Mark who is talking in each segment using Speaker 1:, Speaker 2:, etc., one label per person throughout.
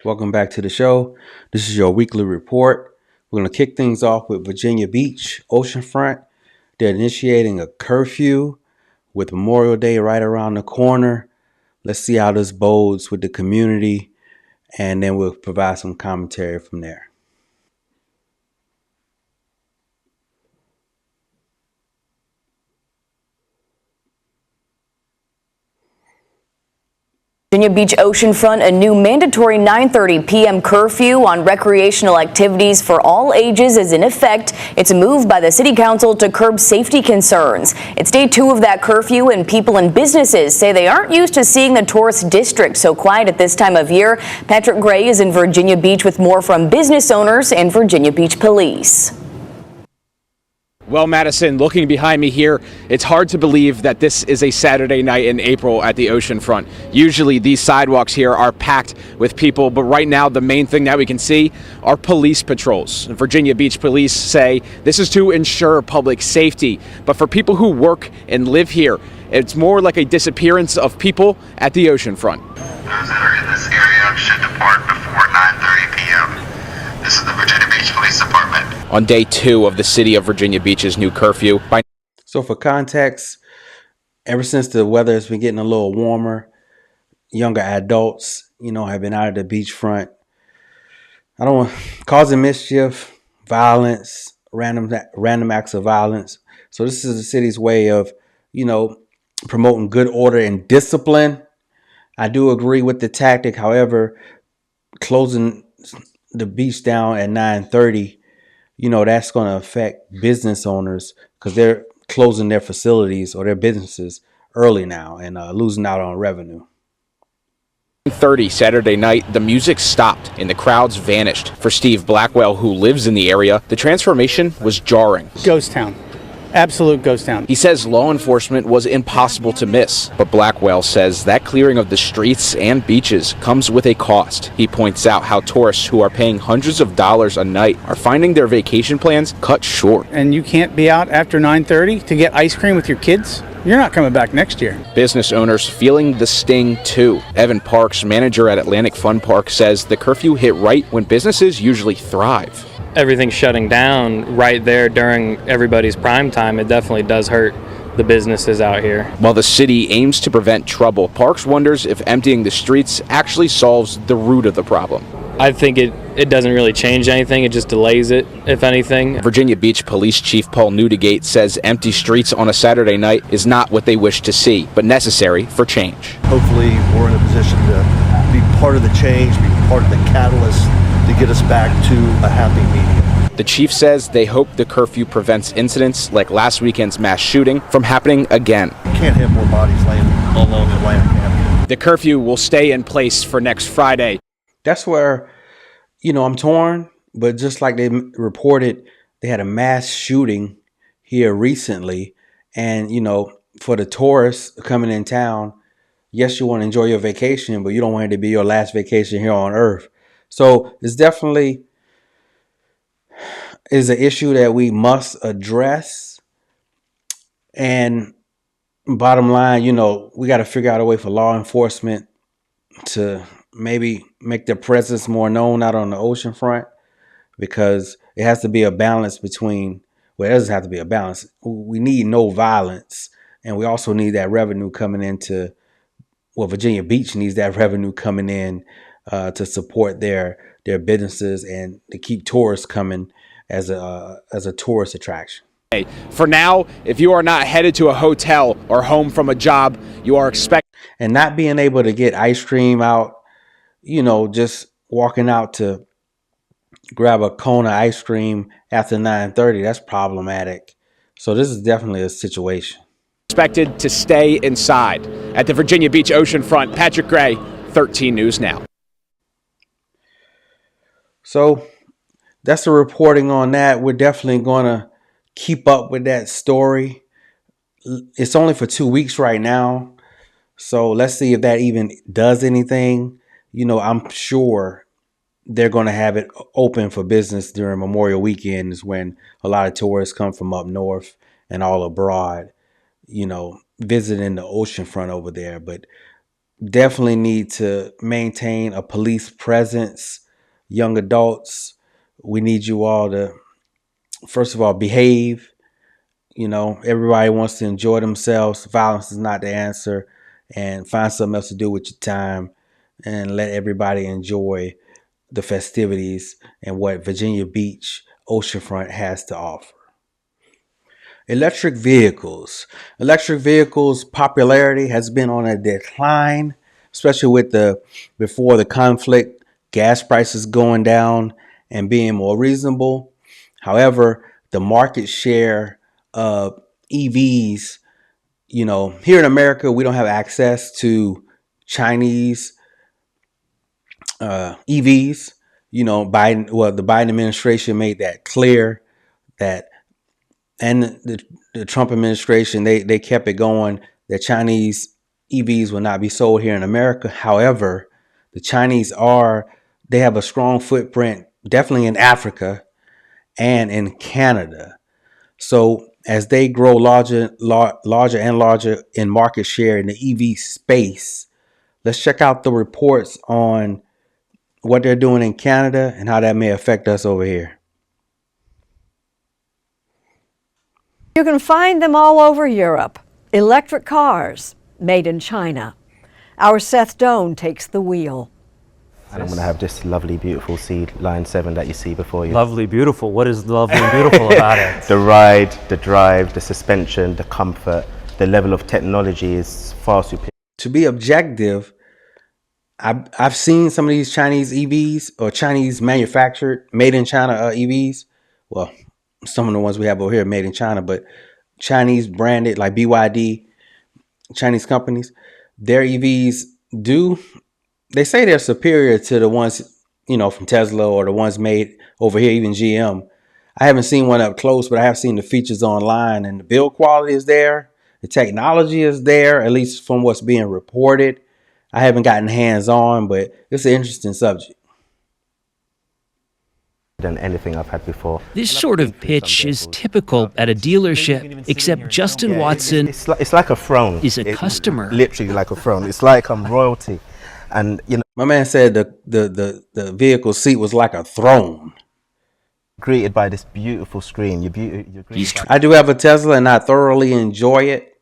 Speaker 1: Welcome back to the show. This is your weekly report. We're going to kick things off with Virginia Beach, Oceanfront. They're initiating a curfew with Memorial Day right around the corner. Let's see how this bodes with the community, and then we'll provide some commentary from there.
Speaker 2: Virginia Beach Oceanfront, a new mandatory 9:30 p.m. curfew on recreational activities for all ages is in effect. It's a move by the City Council to curb safety concerns. It's day 2 of that curfew, and people and businesses say they aren't used to seeing the tourist district so quiet at this time of year. Patrick Gray is in Virginia Beach with more from business owners and Virginia Beach Police.
Speaker 3: Well, Madison, looking behind me here, it's hard to believe that this is a Saturday night in April at the Oceanfront. Usually these sidewalks here are packed with people, but right now the main thing that we can see are police patrols. Virginia Beach Police say this is to ensure public safety, but for people who work and live here, it's more like a disappearance of people at the Oceanfront.
Speaker 4: Those that are in this area should depart before 9:30 p.m. This is the Virginia Beach Police Department.
Speaker 3: On day 2 of the city of Virginia Beach's new curfew.
Speaker 1: So for context, ever since the weather has been getting a little warmer, younger adults, have been out of the beachfront. I don't want causing mischief, violence, random acts of violence. So this is the city's way of, promoting good order and discipline. I do agree with the tactic. However, closing the beach down at 9:30, that's going to affect business owners because they're closing their facilities or their businesses early now and losing out on revenue.
Speaker 3: 9:30 Saturday night, the music stopped and the crowds vanished. For Steve Blackwell, who lives in the area, the transformation was jarring.
Speaker 5: Ghost town. Absolute ghost town.
Speaker 3: He says law enforcement was impossible to miss, but Blackwell says that clearing of the streets and beaches comes with a cost. He points out how tourists who are paying hundreds of dollars a night are finding their vacation plans cut short.
Speaker 5: And you can't be out after 9:30 to get ice cream with your kids? You're not coming back next year.
Speaker 3: Business owners feeling the sting too. Evan Parks, manager at Atlantic Fun Park, says the curfew hit right when businesses usually thrive.
Speaker 6: Everything's shutting down right there during everybody's prime time. It definitely does hurt the businesses out here.
Speaker 3: While the city aims to prevent trouble, Parks wonders if emptying the streets actually solves the root of the problem.
Speaker 6: I think it doesn't really change anything. It just delays it, if anything.
Speaker 3: Virginia Beach Police Chief Paul Newdigate says empty streets on a Saturday night is not what they wish to see, but necessary for change.
Speaker 7: Hopefully we're in a position to be part of the change, be part of the catalyst to get us back to a happy medium.
Speaker 3: The chief says they hope the curfew prevents incidents like last weekend's mass shooting from happening again.
Speaker 7: You can't have more bodies laying along Atlantic Avenue.
Speaker 3: The curfew will stay in place for next Friday.
Speaker 1: That's where, I'm torn, but just like they reported, they had a mass shooting here recently. And, for the tourists coming in town, yes, you want to enjoy your vacation, but you don't want it to be your last vacation here on Earth. So it's definitely is an issue that we must address. And bottom line, we got to figure out a way for law enforcement to maybe make their presence more known out on the oceanfront, because it has to be a balance between, well, it doesn't have to be a balance. We need no violence, and we also need that revenue coming into, Virginia Beach needs that revenue coming in to support their businesses and to keep tourists coming as a tourist attraction.
Speaker 3: For now, if you are not headed to a hotel or home from a job, you are expected.
Speaker 1: And not being able to get ice cream out, just walking out to grab a cone of ice cream after 9:30, that's problematic. So this is definitely a situation.
Speaker 3: Expected to stay inside. At the Virginia Beach Oceanfront, Patrick Gray, 13 News Now.
Speaker 1: So that's the reporting on that. We're definitely going to keep up with that story. It's only for 2 weeks right now. So let's see if that even does anything. I'm sure they're going to have it open for business during Memorial Weekend, is when a lot of tourists come from up north and all abroad, visiting the oceanfront over there. But definitely need to maintain a police presence. Young adults, we need you all to, first of all, behave. Everybody wants to enjoy themselves. Violence is not the answer. And find something else to do with your time and let everybody enjoy the festivities and what Virginia Beach Oceanfront has to offer. Electric vehicles. Electric vehicles popularity has been on a decline, especially with before the conflict, gas prices going down and being more reasonable. However, the market share of EVs, here in America, we don't have access to Chinese EVs. The Biden administration made that clear, that, and the Trump administration, they kept it going that Chinese EVs will not be sold here in America. However, the Chinese they have a strong footprint, definitely in Africa and in Canada. So as they grow larger and larger in market share in the EV space, let's check out the reports on what they're doing in Canada and how that may affect us over here.
Speaker 8: You can find them all over Europe. Electric cars made in China. Our Seth Doan takes the wheel.
Speaker 9: And I'm going to have this lovely, beautiful Line 7 that you see before you.
Speaker 10: Lovely, beautiful. What is lovely and beautiful about it?
Speaker 9: The ride, the drive, the suspension, the comfort, the level of technology is far superior.
Speaker 1: To be objective, I've seen some of these Chinese EVs or Chinese manufactured, made in China EVs. Well, some of the ones we have over here made in China, but Chinese branded, like BYD, Chinese companies, their EVs they say they're superior to the ones, from Tesla or the ones made over here, even GM. I haven't seen one up close, but I have seen the features online, and the build quality is there. The technology is there, at least from what's being reported. I haven't gotten hands on, but it's an interesting subject.
Speaker 9: Than anything I've had before.
Speaker 11: This sort of pitch is typical at a dealership, except Justin Watson
Speaker 9: it's like a throne.
Speaker 11: Is a customer.
Speaker 9: Literally like a throne. It's like I'm royalty. And
Speaker 1: my man said the vehicle seat was like a throne.
Speaker 9: Greeted by this beautiful screen.
Speaker 1: I do have a Tesla and I thoroughly enjoy it.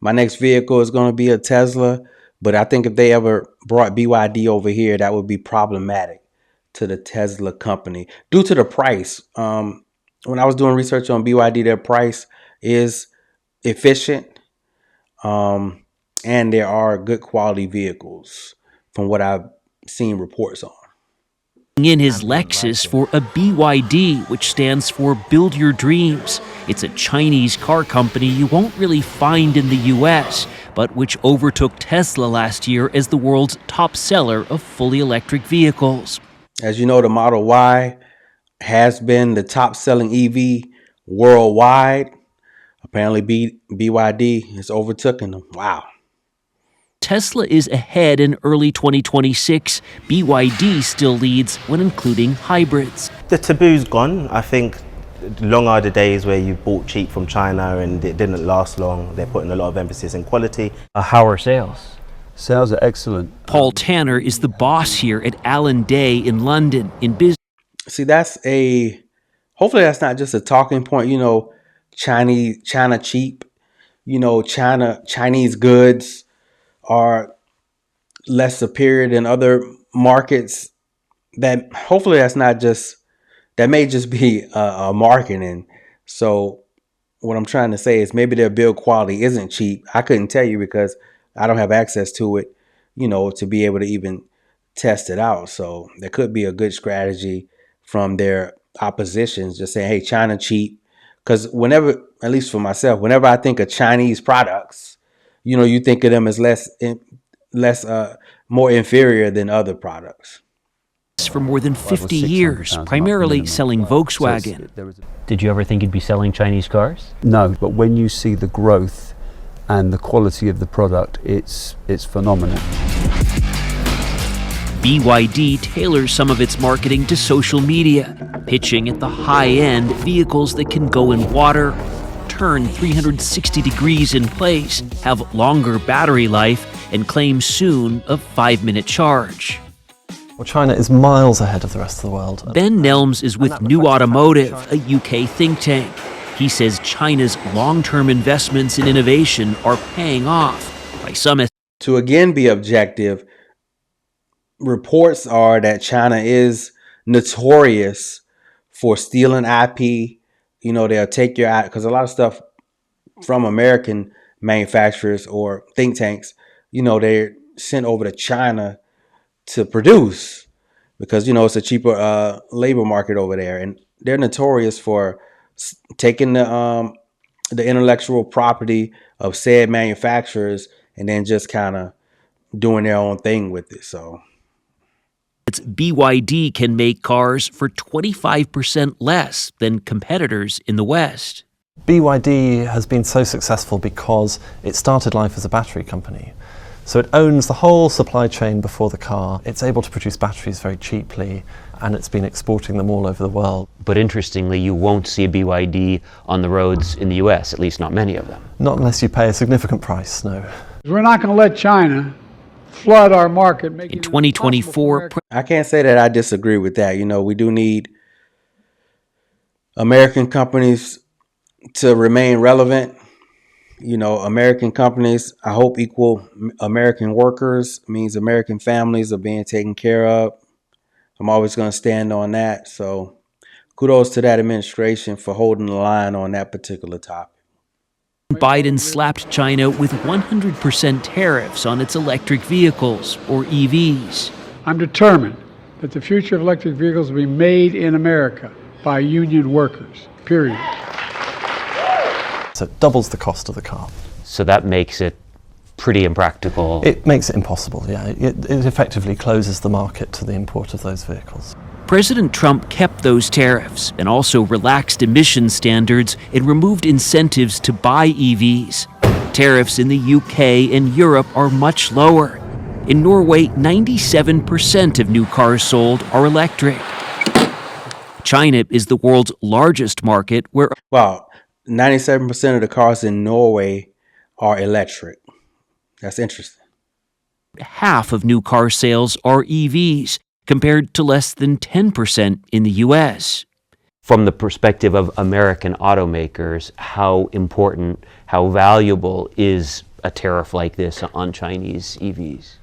Speaker 1: My next vehicle is going to be a Tesla, but I think if they ever brought BYD over here, that would be problematic to the Tesla company due to the price. When I was doing research on BYD, their price is efficient, and there are good quality vehicles from what I've seen reports on.
Speaker 11: In his Lexus for a BYD, which stands for Build Your Dreams. It's a Chinese car company you won't really find in the US, but which overtook Tesla last year as the world's top seller of fully electric vehicles.
Speaker 1: As you know, the Model Y has been the top selling EV worldwide. Apparently BYD has overtaken them. Wow.
Speaker 11: Tesla is ahead in early 2026. BYD still leads when including hybrids.
Speaker 9: The taboo's gone. I think long are the days where you bought cheap from China and it didn't last long. They're putting a lot of emphasis in quality.
Speaker 10: How are sales?
Speaker 12: Sales are excellent.
Speaker 11: Paul Tanner is the boss here at Allen Day in London in business.
Speaker 1: See, hopefully that's not just a talking point, China cheap, Chinese goods are less superior than other markets. That hopefully that may just be a marketing. So what I'm trying to say is maybe their build quality isn't cheap. I couldn't tell you because I don't have access to it, to be able to even test it out. So there could be a good strategy from their oppositions, just saying, hey, China cheap. Because whenever, at least for myself, whenever I think of Chinese products, you think of them as more inferior than other products.
Speaker 11: For more than 50 years, primarily selling Volkswagen.
Speaker 10: Did you ever think you'd be selling Chinese cars?
Speaker 12: No, but when you see the growth and the quality of the product, it's phenomenal.
Speaker 11: BYD tailors some of its marketing to social media, pitching at the high-end vehicles that can go in water, turn 360 degrees in place, have longer battery life, and claims soon a 5-minute charge.
Speaker 13: Well, China is miles ahead of the rest of the world.
Speaker 11: Ben Nelms is with New Automotive, a UK think tank. He says China's long-term investments in innovation are paying off. By some
Speaker 1: to again be objective, reports are that China is notorious for stealing IP. You know, they'll take your IP, because a lot of stuff from American manufacturers or think tanks, you know, they're sent over to China to produce, because, you know, it's a cheaper labor market over there, and they're notorious for taking the intellectual property of said manufacturers and then just kind of doing their own thing with it. So
Speaker 11: its BYD can make cars for 25% less than competitors in the West.
Speaker 13: BYD has been so successful because it started life as a battery company. So it owns the whole supply chain before the car. It's able to produce batteries very cheaply, and it's been exporting them all over the world.
Speaker 10: But interestingly, you won't see a BYD on the roads in the US, at least not many of them.
Speaker 13: Not unless you pay a significant price, no.
Speaker 14: We're not going to let China flood our market.
Speaker 11: In 2024,
Speaker 1: I can't say that I disagree with that. You know, we do need American companies to remain relevant. You know, American companies, I hope, equal American workers, means American families are being taken care of. I'm always going to stand on that. So kudos to that administration for holding the line on that particular topic.
Speaker 11: Biden slapped China with 100% tariffs on its electric vehicles, or EVs.
Speaker 14: I'm determined that the future of electric vehicles will be made in America by union workers, period.
Speaker 13: So it doubles the cost of the car.
Speaker 10: So that makes it pretty impractical.
Speaker 13: It makes it impossible, yeah. It effectively closes the market to the import of those vehicles.
Speaker 11: President Trump kept those tariffs and also relaxed emission standards and removed incentives to buy EVs. Tariffs in the UK and Europe are much lower. In Norway, 97% of new cars sold are electric. China is the world's largest market where...
Speaker 1: Wow, 97% of the cars in Norway are electric. That's interesting.
Speaker 11: Half of new car sales are EVs, compared to less than 10% in the US.
Speaker 10: From the perspective of American automakers, how important, how valuable is a tariff like this on Chinese EVs?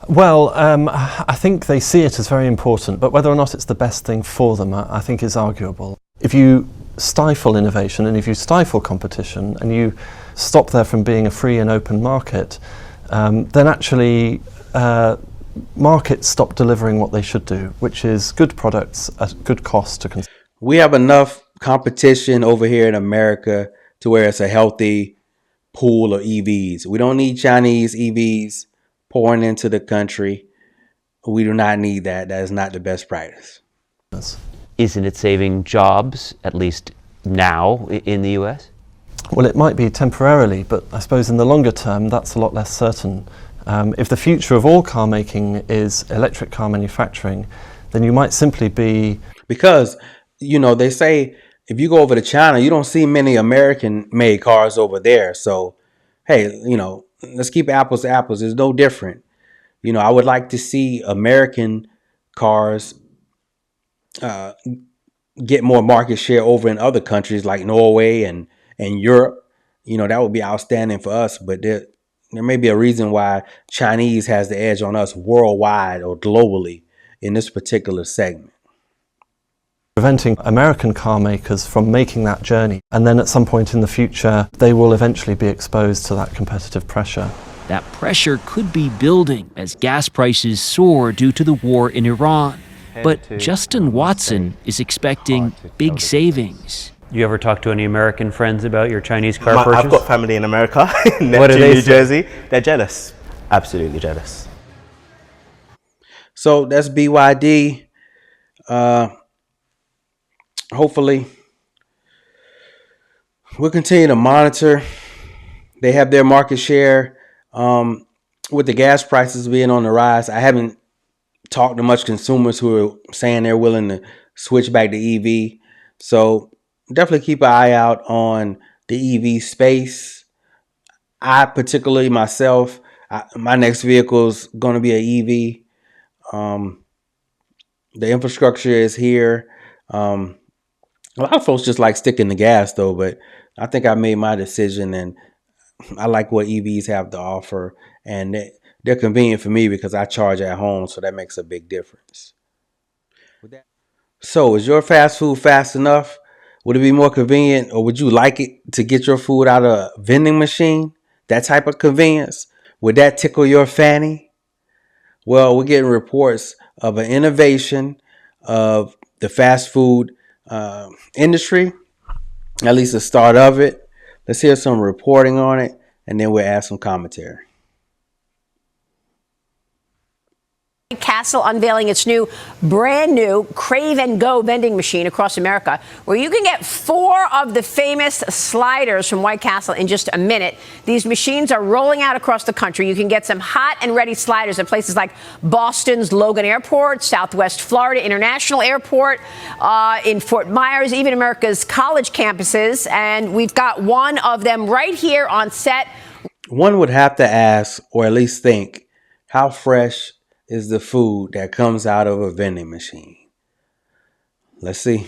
Speaker 13: Well, I think they see it as very important, but whether or not it's the best thing for them, I think is arguable. If you stifle innovation and if you stifle competition and you stop there from being a free and open market, then actually markets stop delivering what they should do, which is good products at good cost to consumers.
Speaker 1: We have enough competition over here in America to where it's a healthy pool of EVs. We don't need Chinese EVs pouring into the country. We do not need that. That is not the best practice.
Speaker 10: Isn't it saving jobs, at least now, in the US?
Speaker 13: Well, it might be temporarily, but I suppose in the longer term, that's a lot less certain. If the future of all car making is electric car manufacturing, then you might simply be...
Speaker 1: Because, you know, they say if you go over to China, you don't see many American-made cars over there. So, hey, you know, let's keep apples to apples. It's no different. You know, I would like to see American cars get more market share over in other countries like Norway and Europe. You know, that would be outstanding for us. But there may be a reason why Chinese has the edge on us worldwide or globally in this particular segment.
Speaker 13: Preventing American car makers from making that journey. And then at some point in the future, they will eventually be exposed to that competitive pressure.
Speaker 11: That pressure could be building as gas prices soar due to the war in Iran. But Justin Watson is expecting big savings.
Speaker 10: You ever talk to any American friends about your Chinese car purchase?
Speaker 9: I've got family in America, in
Speaker 10: What do they
Speaker 9: New
Speaker 10: say?
Speaker 9: Jersey. They're jealous. Absolutely jealous.
Speaker 1: So that's BYD. Hopefully, we'll continue to monitor. They have their market share. With the gas prices being on the rise, I haven't talked to much consumers who are saying they're willing to switch back to EV. So definitely keep an eye out on the EV space. I particularly myself, My next vehicle is going to be an EV. The infrastructure is here. A lot of folks just like sticking to gas though, but I think I made my decision, and I like what EVs have to offer, and they're convenient for me because I charge at home, so that makes a big difference. So, is your fast food fast enough? Would it be more convenient, or would you like it to get your food out of a vending machine? That type of convenience? Would that tickle your fanny? Well, we're getting reports of an innovation of the fast food industry, at least the start of it. Let's hear some reporting on it, and then we'll add some commentary.
Speaker 15: Castle unveiling its brand new Crave and Go vending machine across America, where you can get 4 of the famous sliders from White Castle in just a minute. These machines are rolling out across the country. You can get some hot and ready sliders at places like Boston's Logan Airport, Southwest Florida International Airport, in Fort Myers, even America's college campuses. And we've got one of them right here on set.
Speaker 1: One would have to ask, or at least think, how fresh is the food that comes out of a vending machine? Let's see.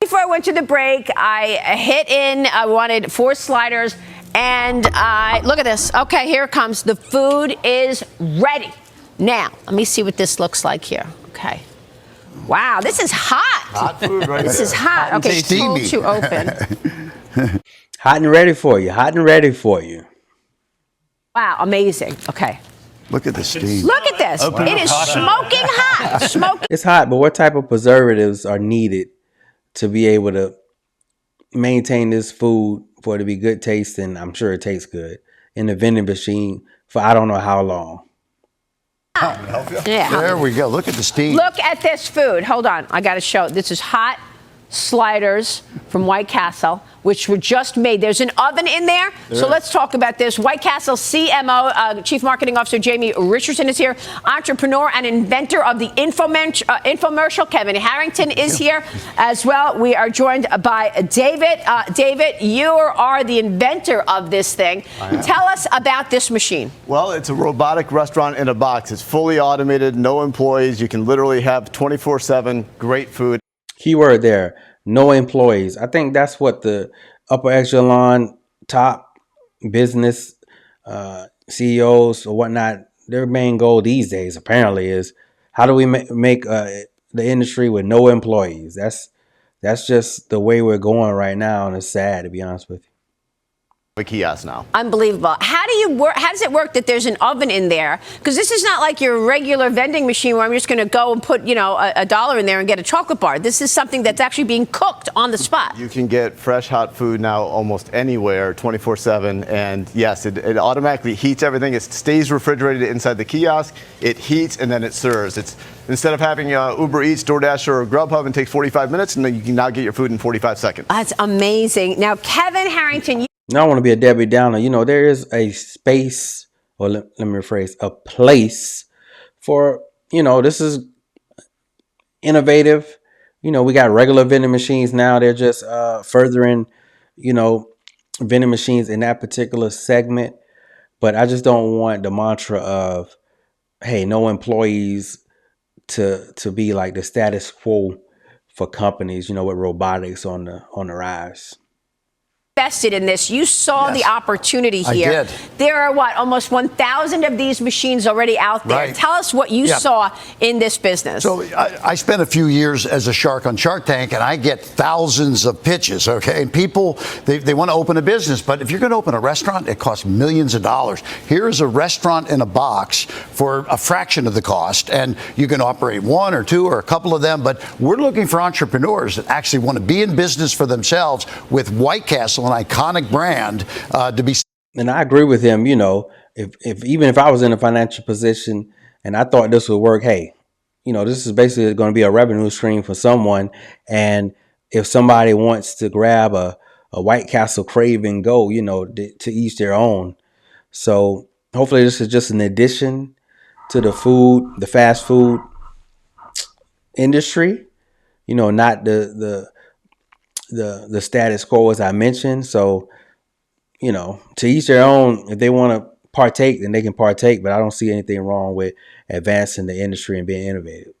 Speaker 15: Before I went to the break, I wanted 4 sliders, and look at this. Okay, here it comes. The food is ready. Now, let me see what this looks like here. Okay. Wow, this is hot.
Speaker 16: Hot food right
Speaker 15: This
Speaker 16: there.
Speaker 15: is hot. Okay, it's cold to open.
Speaker 1: Hot and ready for you. Hot and ready for you.
Speaker 15: Wow, amazing. Okay.
Speaker 16: Look at the steam.
Speaker 15: Look at this. It is smoking hot. Smoking.
Speaker 1: It's hot, but what type of preservatives are needed to be able to maintain this food for it to be good tasting? I'm sure it tastes good in the vending machine for I don't know how long.
Speaker 15: Yeah.
Speaker 16: There we go. Look at the steam.
Speaker 15: Look at this food. Hold on. I got to show. This is hot sliders from White Castle, which were just made. There's an oven in there. So let's talk about this. White Castle CMO, Chief Marketing Officer Jamie Richardson is here. Entrepreneur and inventor of the infomercial, Kevin Harrington, is here as well. We are joined by David. David, you are the inventor of this thing. Tell us about this machine.
Speaker 17: Well, it's a robotic restaurant in a box. It's fully automated, no employees. You can literally have 24/7 great food.
Speaker 1: Keyword there, no employees. I think that's what the upper echelon top business CEOs or whatnot, their main goal these days apparently is how do we make the industry with no employees? That's just the way we're going right now, and it's sad, to be honest with you.
Speaker 17: A kiosk now.
Speaker 15: Unbelievable. How does it work that there's an oven in there? Because this is not like your regular vending machine where I'm just going to go and put, a dollar in there and get a chocolate bar. This is something that's actually being cooked on the spot.
Speaker 17: You can get fresh hot food now almost anywhere 24/7. And yes, it automatically heats everything. It stays refrigerated inside the kiosk. It heats and then it serves. It's instead of having Uber Eats, DoorDash, or Grubhub and takes 45 minutes, and then you can now get your food in 45 seconds.
Speaker 15: That's amazing. Now, Kevin Harrington.
Speaker 1: Now I want to be a Debbie Downer. There is a space, or let me rephrase, a place for, this is innovative. We got regular vending machines now. They're just furthering, vending machines in that particular segment. But I just don't want the mantra of, hey, no employees to be like the status quo for companies, with robotics on the rise.
Speaker 15: Invested in this. You saw the opportunity here.
Speaker 16: I did.
Speaker 15: There are almost 1,000 of these machines already out there.
Speaker 16: Right.
Speaker 15: Tell us what you saw in this business.
Speaker 16: So I spent a few years as a shark on Shark Tank, and I get thousands of pitches, okay? And people, they want to open a business, but if you're going to open a restaurant, it costs millions of dollars. Here is a restaurant in a box for a fraction of the cost, and you can operate one or two or a couple of them, but we're looking for entrepreneurs that actually want to be in business for themselves with White Castle, an iconic brand, to be.
Speaker 1: And I agree with him. If even if I was in a financial position and I thought this would work, hey, this is basically going to be a revenue stream for someone. And if somebody wants to grab a White Castle Crave and Go, to each their own. So hopefully this is just an addition to the fast food industry. Not the status quo as I mentioned. So, to each their own. If they want to partake, then they can partake. But I don't see anything wrong with advancing the industry and being innovative.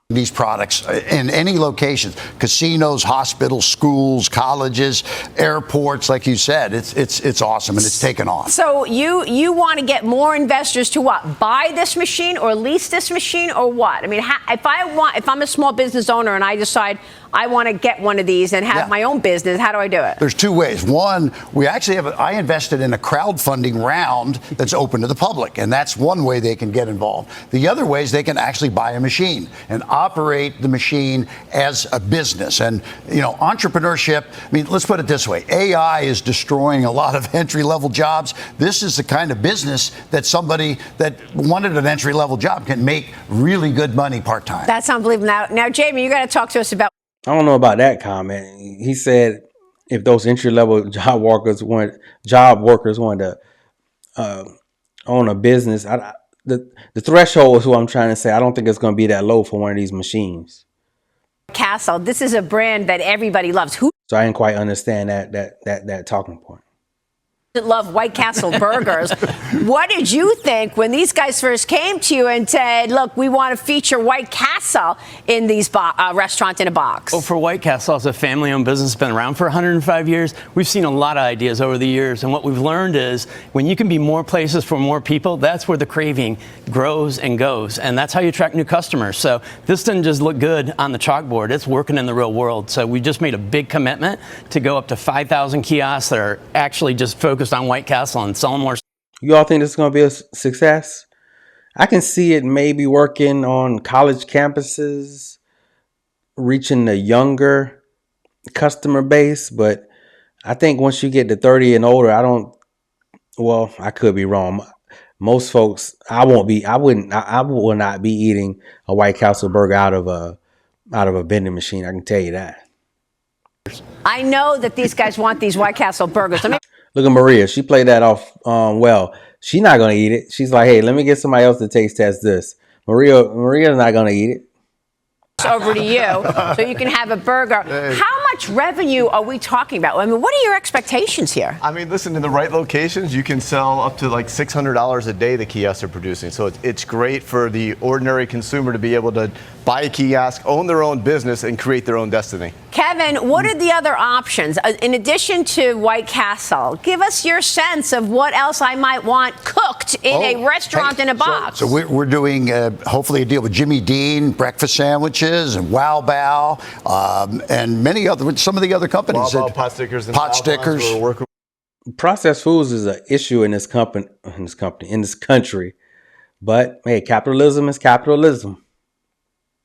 Speaker 16: These products in any locations, casinos, hospitals, schools, colleges, airports, like you said, it's awesome and it's taken off.
Speaker 15: So you want to get more investors to what? Buy this machine or lease this machine or what? I mean, if I'm a small business owner and I decide I want to get one of these and have my own business, how do I do it?
Speaker 16: There's two ways. One, we actually I invested in a crowdfunding round that's open to the public, and that's one way they can get involved. The other way is they can actually buy a machine and operate the machine as a business. And, entrepreneurship, I mean, let's put it this way. AI is destroying a lot of entry-level jobs. This is the kind of business that somebody that wanted an entry-level job can make really good money part-time.
Speaker 15: That's unbelievable. Now, Jamie, you got to talk to us about.
Speaker 1: I don't know about that comment. He said if those entry-level job workers wanted to own a business, the threshold is what I'm trying to say. I don't think it's going to be that low for one of these machines.
Speaker 15: Castle, this is a brand that everybody loves. Who
Speaker 1: So I didn't quite understand that talking point.
Speaker 15: doesn't love White Castle burgers? What did you think when these guys first came to you and said, look, we want to feature White Castle in these restaurants in a box?
Speaker 18: Well, for White Castle, as a family-owned business, been around for 105 years, we've seen a lot of ideas over the years. And what we've learned is when you can be more places for more people, that's where the craving grows and goes. And that's how you attract new customers. So this didn't just look good on the chalkboard. It's working in the real world. So we just made a big commitment to go up to 5,000 kiosks that are actually just focused on White Castle and selling more.
Speaker 1: You all think this is going to be a success? I can see it maybe working on college campuses, reaching the younger customer base, but I think once you get to 30 and older, I could be wrong. Most folks, I will not be eating a White Castle burger out of a vending machine. I can tell you that.
Speaker 15: I know that these guys want these White Castle burgers.
Speaker 1: Look at Maria. She played that off well. She's not going to eat it. She's like, hey, let me get somebody else to taste test this. Maria's not going to eat it.
Speaker 15: Over to you so you can have a burger.
Speaker 17: Hey.
Speaker 15: How much revenue are we talking about? I mean, what are your expectations here?
Speaker 17: I mean, listen, in the right locations, you can sell up to like $600 a day the kiosks are producing. So it's great for the ordinary consumer to be able to buy a kiosk, own their own business, and create their own destiny.
Speaker 15: Kevin, what are the other options? In addition to White Castle, give us your sense of what else I might want cooked in a restaurant in a box.
Speaker 16: So we're doing hopefully a deal with Jimmy Dean, breakfast sandwiches, and Wow Bao, and some of the other companies.
Speaker 17: Wow Bao, pot stickers, and
Speaker 16: pot stickers.
Speaker 17: We're working.
Speaker 1: Processed foods is an issue in this country, but hey, capitalism is capitalism.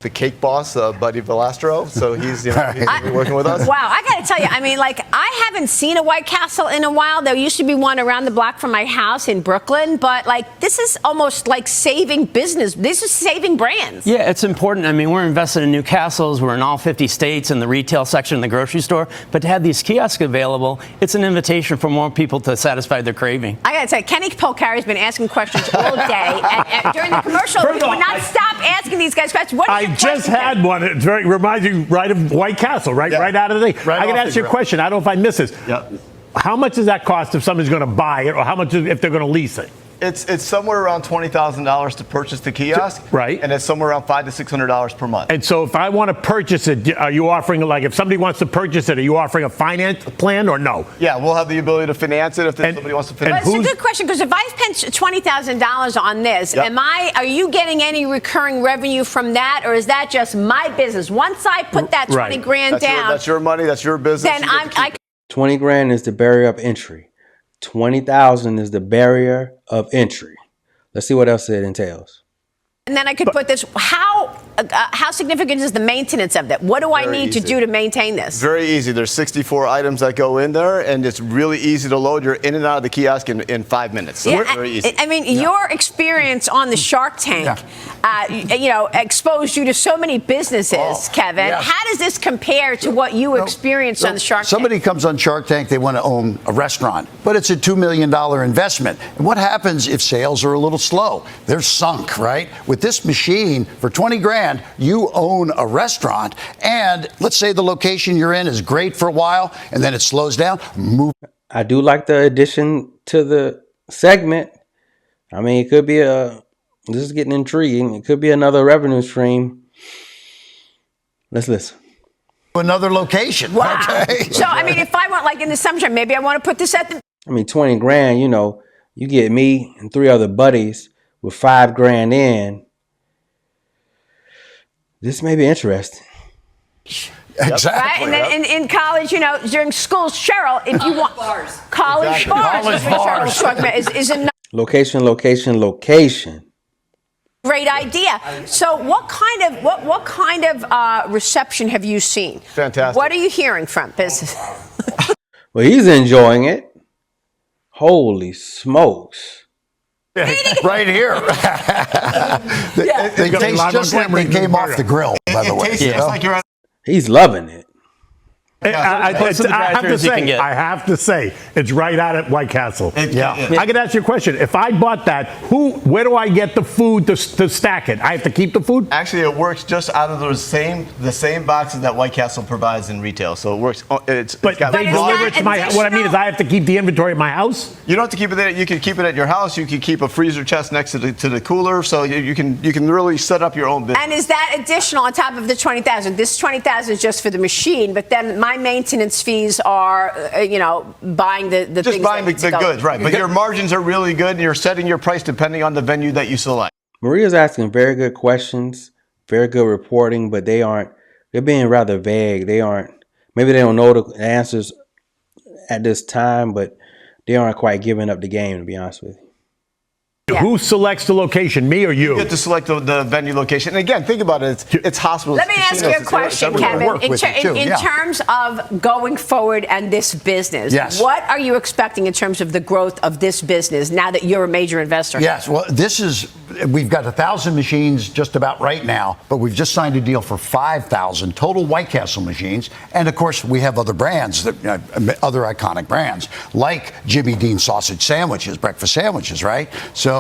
Speaker 17: The cake boss, Buddy Velastro, so he's working with us.
Speaker 15: Wow, I got to tell you, I mean, I haven't seen a White Castle in a while. There used to be one around the block from my house in Brooklyn, but this is almost like saving business. This is saving brands.
Speaker 18: Yeah, it's important. I mean, we're invested in new castles. We're in all 50 states in the retail section in the grocery store. But to have these kiosks available, it's an invitation for more people to satisfy their craving.
Speaker 15: I got to tell you, Kenny Polcari's been asking questions all day. and during the commercial, we would not stop asking these guys questions. What
Speaker 19: I just had one. It reminds you right of White Castle, right? Yeah. Right out of the thing. I can ask you a question. I don't know if I missed this.
Speaker 17: Yeah.
Speaker 19: How much does that cost if somebody's going to buy it, or how much if they're going to lease it?
Speaker 17: It's somewhere around $20,000 to purchase the kiosk,
Speaker 19: right?
Speaker 17: And it's somewhere around $500 to $600 per month.
Speaker 19: And so, if I want to purchase it, are you offering if somebody wants to purchase it, are you offering a finance plan or no?
Speaker 17: Yeah, we'll have the ability to finance it if somebody wants to finance
Speaker 15: it. It's a good question because if I spend $20,000 on this, are you getting any recurring revenue from that, or is that just my business? Once I put that 20 grand down,
Speaker 17: that's your money, that's your business.
Speaker 15: Then
Speaker 1: 20 grand is the barrier of entry. 20,000 is the barrier of entry. Let's see what else it entails.
Speaker 15: And then I could put this, how significant is the maintenance of that? What do I need to do to maintain this?
Speaker 17: Very easy. There's 64 items that go in there, and it's really easy to load. You're in and out of the kiosk in 5 minutes. So very easy.
Speaker 15: I mean, your experience on the Shark Tank, exposed you to so many businesses, Kevin.
Speaker 16: Yes.
Speaker 15: How does this compare to what you experienced on the Shark Tank?
Speaker 16: Somebody comes on Shark Tank, they want to own a restaurant, but it's a $2 million investment. And what happens if sales are a little slow? They're sunk, right? With this machine, for 20 grand, you own a restaurant, and let's say the location you're in is great for a while, and then it slows down.
Speaker 1: I do like the addition to the segment. I mean, it could be this is getting intriguing. It could be another revenue stream. Let's listen.
Speaker 16: Another location.
Speaker 15: Wow.
Speaker 16: Okay.
Speaker 15: So, I mean, if I want, like in the summertime, maybe I want to put this at the...
Speaker 1: I mean, 20 grand, you know, you get me and 3 other buddies with 5 grand in. This may be interesting.
Speaker 16: Exactly.
Speaker 15: Right? And then in college, you know, during school, Cheryl, if you want...
Speaker 20: Bars.
Speaker 15: College
Speaker 16: Exactly.
Speaker 15: bars.
Speaker 16: College
Speaker 15: is what
Speaker 16: bars.
Speaker 15: Cheryl's talking about. Is a
Speaker 1: Location, location, location.
Speaker 15: great idea. So what kind of reception have you seen?
Speaker 17: Fantastic.
Speaker 15: What are you hearing from business?
Speaker 1: Well, he's enjoying it. Holy smokes.
Speaker 16: Right here. They taste just like they came off the grill, by the way.
Speaker 17: It's like you're at
Speaker 1: He's loving it.
Speaker 19: I have to say, it's right out at White Castle. I can ask you a question. If I bought that, where do I get the food to stack it? I have to keep the food?
Speaker 17: Actually, it works just out of the same boxes that White Castle provides in retail. So it works.
Speaker 19: But they deliver it to my house. What I mean is I have to keep the inventory at my house?
Speaker 17: You don't have to keep it there. You can keep it at your house. You can keep a freezer chest next to the cooler. So you can really set up your own business.
Speaker 15: And is that additional on top of the $20,000? This $20,000 is just for the machine, but then my maintenance fees are, buying the
Speaker 17: just
Speaker 15: things
Speaker 17: buying the
Speaker 15: go.
Speaker 17: goods, right? But your margins are really good, and you're setting your price depending on the venue that you select.
Speaker 1: Maria's asking very good questions, very good reporting, but they're being rather vague. Maybe they don't know the answers at this time, but they aren't quite giving up the game, to be honest with you.
Speaker 19: Yeah. Who selects the location, me or you?
Speaker 17: You get to select the venue location. And again, think about it. It's hospitals.
Speaker 15: Let me ask you a question, Kevin. In terms of going forward and this business,
Speaker 16: yes.
Speaker 15: What are you expecting in terms of the growth of this business now that you're a major investor?
Speaker 16: Yes, well, we've got 1,000 machines just about right now, but we've just signed a deal for 5,000 total White Castle machines. And of course, we have other brands, other iconic brands, like Jimmy Dean sausage sandwiches, breakfast sandwiches, right? So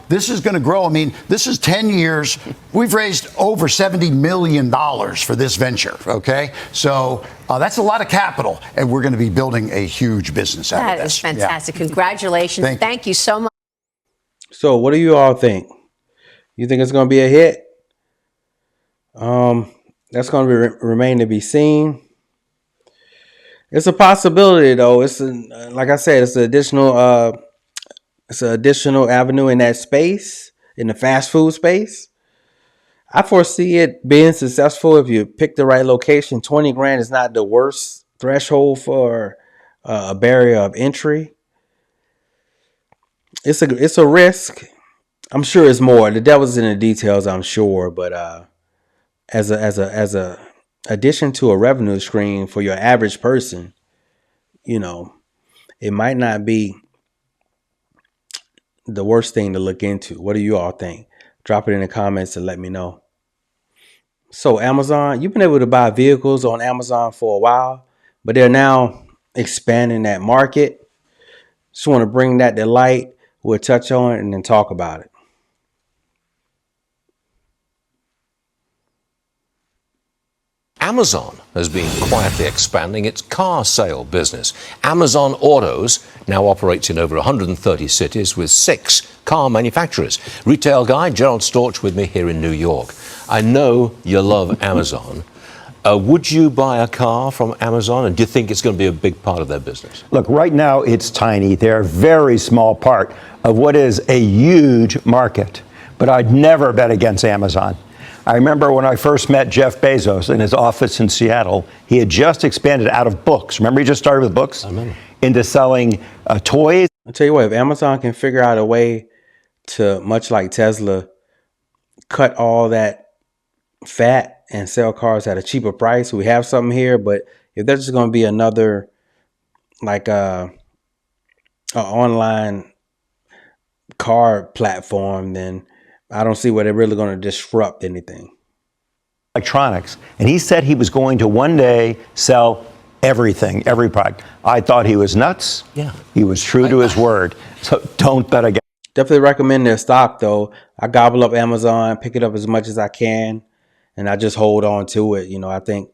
Speaker 16: this is going to grow. I mean, this is 10 years. We've raised over $70 million for this venture, okay? So that's a lot of capital, and we're going to be building a huge business out of this.
Speaker 15: That is fantastic. Yeah. Congratulations. Thank you so much.
Speaker 1: So what do you all think? You think it's going to be a hit? That's going to remain to be seen. It's a possibility, though. Like I said, it's an additional avenue in that space, in the fast food space. I foresee it being successful if you pick the right location. 20 grand is not the worst threshold for a barrier of entry. It's a risk. I'm sure it's more. The devil's in the details, I'm sure. But as a addition to a revenue stream for your average person, it might not be the worst thing to look into. What do you all think? Drop it in the comments and let me know. So Amazon, you've been able to buy vehicles on Amazon for a while, but they're now expanding that market. Just want to bring that to light. We'll touch on it and then talk about it.
Speaker 21: Amazon has been quietly expanding its car sale business. Amazon Autos now operates in over 130 cities with 6 car manufacturers. Retail guy Gerald Storch with me here in New York. I know you love Amazon. Would you buy a car from Amazon, and do you think it's going to be a big part of their business?
Speaker 22: Look, right now it's tiny. They're a very small part of what is a huge market, but I'd never bet against Amazon. I remember when I first met Jeff Bezos in his office in Seattle, he had just expanded out of books. Remember, he just started with books? Into selling toys.
Speaker 1: I'll tell you what, if Amazon can figure out a way to, much like Tesla, cut all that fat and sell cars at a cheaper price, we have something here. But if there's just going to be another, like a online car platform, then I don't see where they're really going to disrupt anything.
Speaker 22: Electronics. And he said he was going to one day sell everything, every product. I thought he was nuts.
Speaker 21: Yeah.
Speaker 22: He was true to his word. So don't bet against.
Speaker 1: Definitely recommend their stock, though. I gobble up Amazon, pick it up as much as I can, and I just hold on to it. I think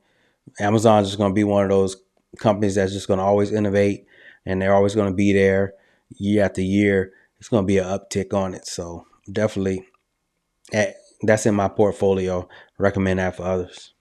Speaker 1: Amazon is just going to be one of those companies that's just going to always innovate, and they're always going to be there year after year. it's going to be an uptick on it. So definitely, that's in my portfolio. Recommend that for others.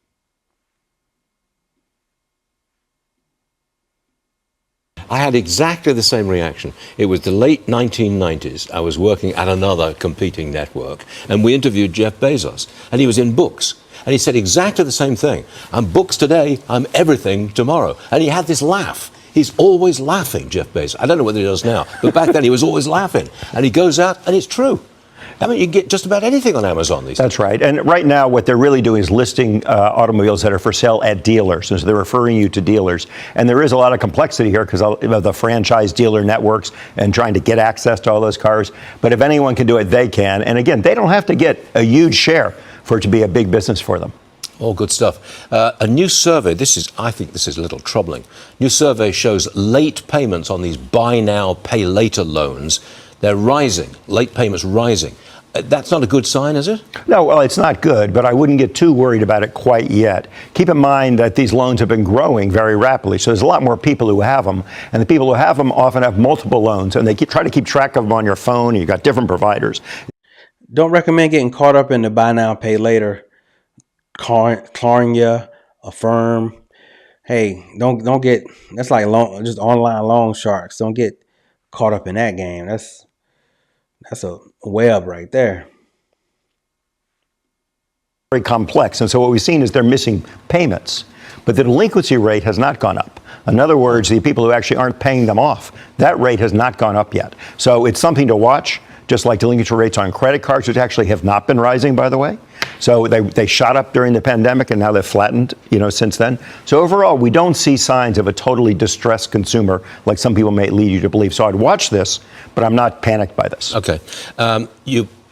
Speaker 21: I had exactly the same reaction. It was the late 1990s. I was working at another competing network, and we interviewed Jeff Bezos, and he was in books. And he said exactly the same thing. I'm books today, I'm everything tomorrow. And he had this laugh. He's always laughing, Jeff Bezos. I don't know whether he does now, but back then he was always laughing. And he goes out, and it's true. I mean, you get just about anything on Amazon these days.
Speaker 22: That's right. And right now, what they're really doing is listing automobiles that are for sale at dealers. And so they're referring you to dealers. And there is a lot of complexity here because of the franchise dealer networks and trying to get access to all those cars. But if anyone can do it, they can. And again, they don't have to get a huge share for it to be a big business for them.
Speaker 21: All good stuff. A new survey, I think this is a little troubling. New survey shows late payments on these buy now, pay later loans. They're rising, late payments rising. That's not a good sign, is it?
Speaker 22: No, well, it's not good, but I wouldn't get too worried about it quite yet. Keep in mind that these loans have been growing very rapidly, so there's a lot more people who have them, and the people who have them often have multiple loans, and they try to keep track of them on your phone, and you've got different providers.
Speaker 1: Don't recommend getting caught up in the buy now, pay later. Clarnia, Affirm. Hey, don't get, that's like just online loan sharks. Don't get caught up in that game. That's a web right there.
Speaker 22: Very complex. And so what we've seen is they're missing payments, but the delinquency rate has not gone up. In other words, the people who actually aren't paying them off, that rate has not gone up yet. So it's something to watch, just like delinquency rates on credit cards, which actually have not been rising, by the way. So they shot up during the pandemic and now they've flattened, since then. So overall, we don't see signs of a totally distressed consumer like some people may lead you to believe. So I'd watch this, but I'm not panicked by this.
Speaker 21: Okay.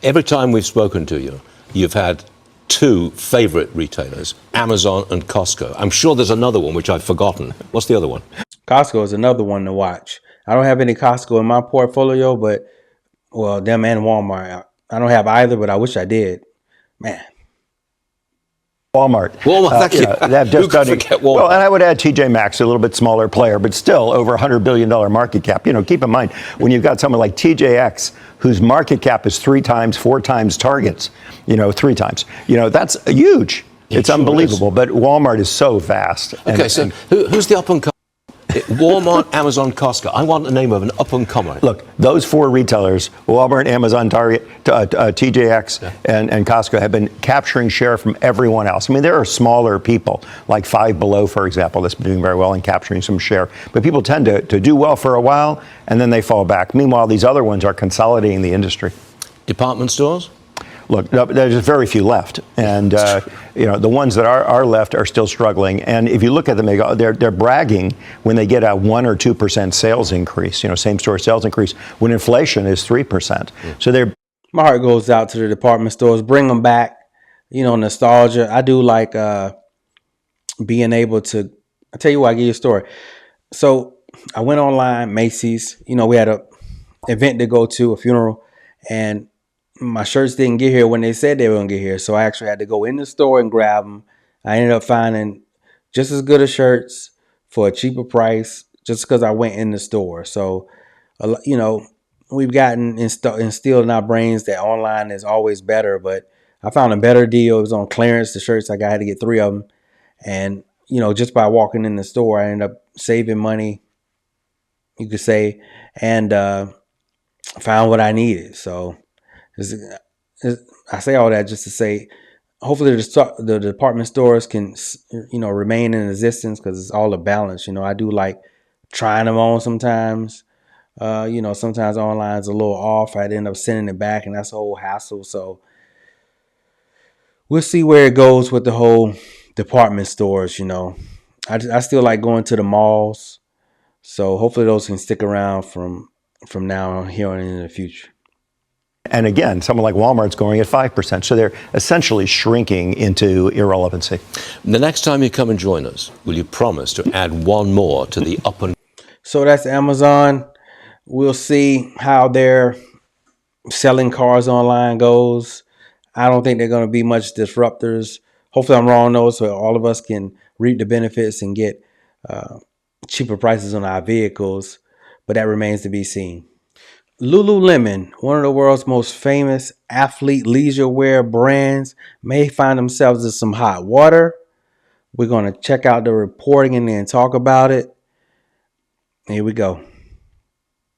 Speaker 21: Every time we've spoken to you, you've had two favorite retailers, Amazon and Costco. I'm sure there's another one which I've forgotten. What's the other one?
Speaker 1: Costco is another one to watch. I don't have any Costco in my portfolio, but, well, them and Walmart. I don't have either, but I wish I did. Man.
Speaker 22: Walmart.
Speaker 21: Thank you.
Speaker 22: Who could forget Walmart? Well, and I would add TJ Maxx, a little bit smaller player, but still over $100 billion market cap. Keep in mind, when you've got someone like TJX, whose market cap is 3 times, 4 times Target's, 3 times, that's huge. It's unbelievable. But Walmart is so vast.
Speaker 21: Okay, so who's the up-and-comer? Walmart, Amazon, Costco. I want the name of an up-and-comer.
Speaker 22: Look, those 4 retailers, Walmart, Amazon, Target, TJX, and Costco, have been capturing share from everyone else. I mean, there are smaller people, like Five Below, for example, that's been doing very well and capturing some share. But people tend to do well for a while, and then they fall back. Meanwhile, these other ones are consolidating the industry.
Speaker 21: Department stores?
Speaker 22: Look, there's just very few left, and the ones that are left are still struggling. And if you look at them, they're bragging when they get a 1 or 2% sales increase, same store sales increase, when inflation is 3%. So
Speaker 1: my heart goes out to the department stores. Bring them back. Nostalgia. I do like being able to. I'll tell you what. I'll give you a story. So I went online, Macy's. We had a event to go to, a funeral, and my shirts didn't get here when they said they were going to get here. So I actually had to go in the store and grab them. I ended up finding just as good as shirts for a cheaper price just because I went in the store. So, we've gotten instilled in our brains that online is always better. But I found a better deal. It was on clearance. The shirts I had to get 3 of them. And, just by walking in the store, I ended up saving money, you could say, and found what I needed. So, I say all that just to say, hopefully the department stores can, remain in existence because it's all a balance. I do like trying them on sometimes. Sometimes online's a little off. I'd end up sending it back, and that's a whole hassle. So we'll see where it goes with the whole department stores. I still like going to the malls. So hopefully those can stick around from now on here on in the future.
Speaker 22: And again, someone like Walmart's going at 5%. So they're essentially shrinking into irrelevancy.
Speaker 21: The next time you come and join us, will you promise to add one more to the up and...
Speaker 1: So that's Amazon. We'll see how their selling cars online goes. I don't think they're going to be much disruptors. Hopefully I'm wrong, though, so all of us can reap the benefits and get cheaper prices on our vehicles. But that remains to be seen. Lululemon, one of the world's most famous athlete leisure wear brands, may find themselves in some hot water. We're going to check out the reporting and then talk about it. Here we go.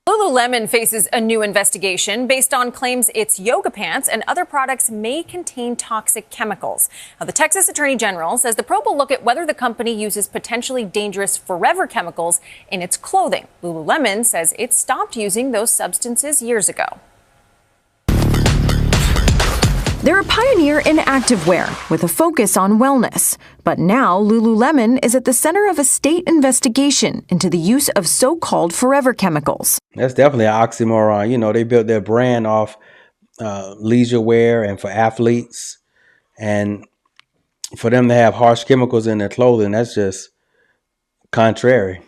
Speaker 2: Lululemon faces a new investigation based on claims its yoga pants and other products may contain toxic chemicals. Now, the Texas Attorney General says the probe will look at whether the company uses potentially dangerous forever chemicals in its clothing. Lululemon says it stopped using those substances years ago.
Speaker 20: They're a pioneer in activewear with a focus on wellness. But now Lululemon is at the center of a state investigation into the use of so-called forever chemicals.
Speaker 1: That's definitely an oxymoron. You know, they built their brand off leisure wear and for athletes. And for them to have harsh chemicals in their clothing, that's just contrary.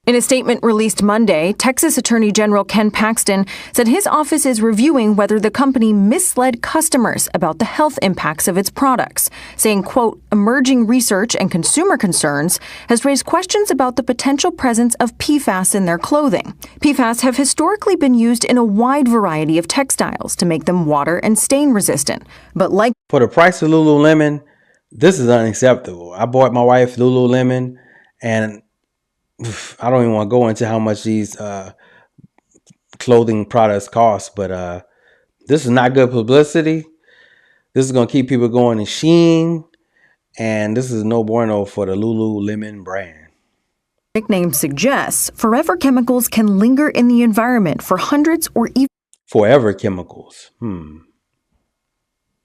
Speaker 20: In a statement released Monday, Texas Attorney General Ken Paxton said his office is reviewing whether the company misled customers about the health impacts of its products, saying, quote, emerging research and consumer concerns has raised questions about the potential presence of PFAS in their clothing. PFAS have historically been used in a wide variety of textiles to make them water and stain resistant. But like
Speaker 1: for the price of Lululemon, this is unacceptable. I bought my wife Lululemon, and I don't even want to go into how much these clothing products cost, but this is not good publicity. This is going to keep people going to Shein, and this is no bueno for the Lululemon brand.
Speaker 20: Nickname suggests, forever chemicals can linger in the environment for hundreds or even
Speaker 1: forever chemicals.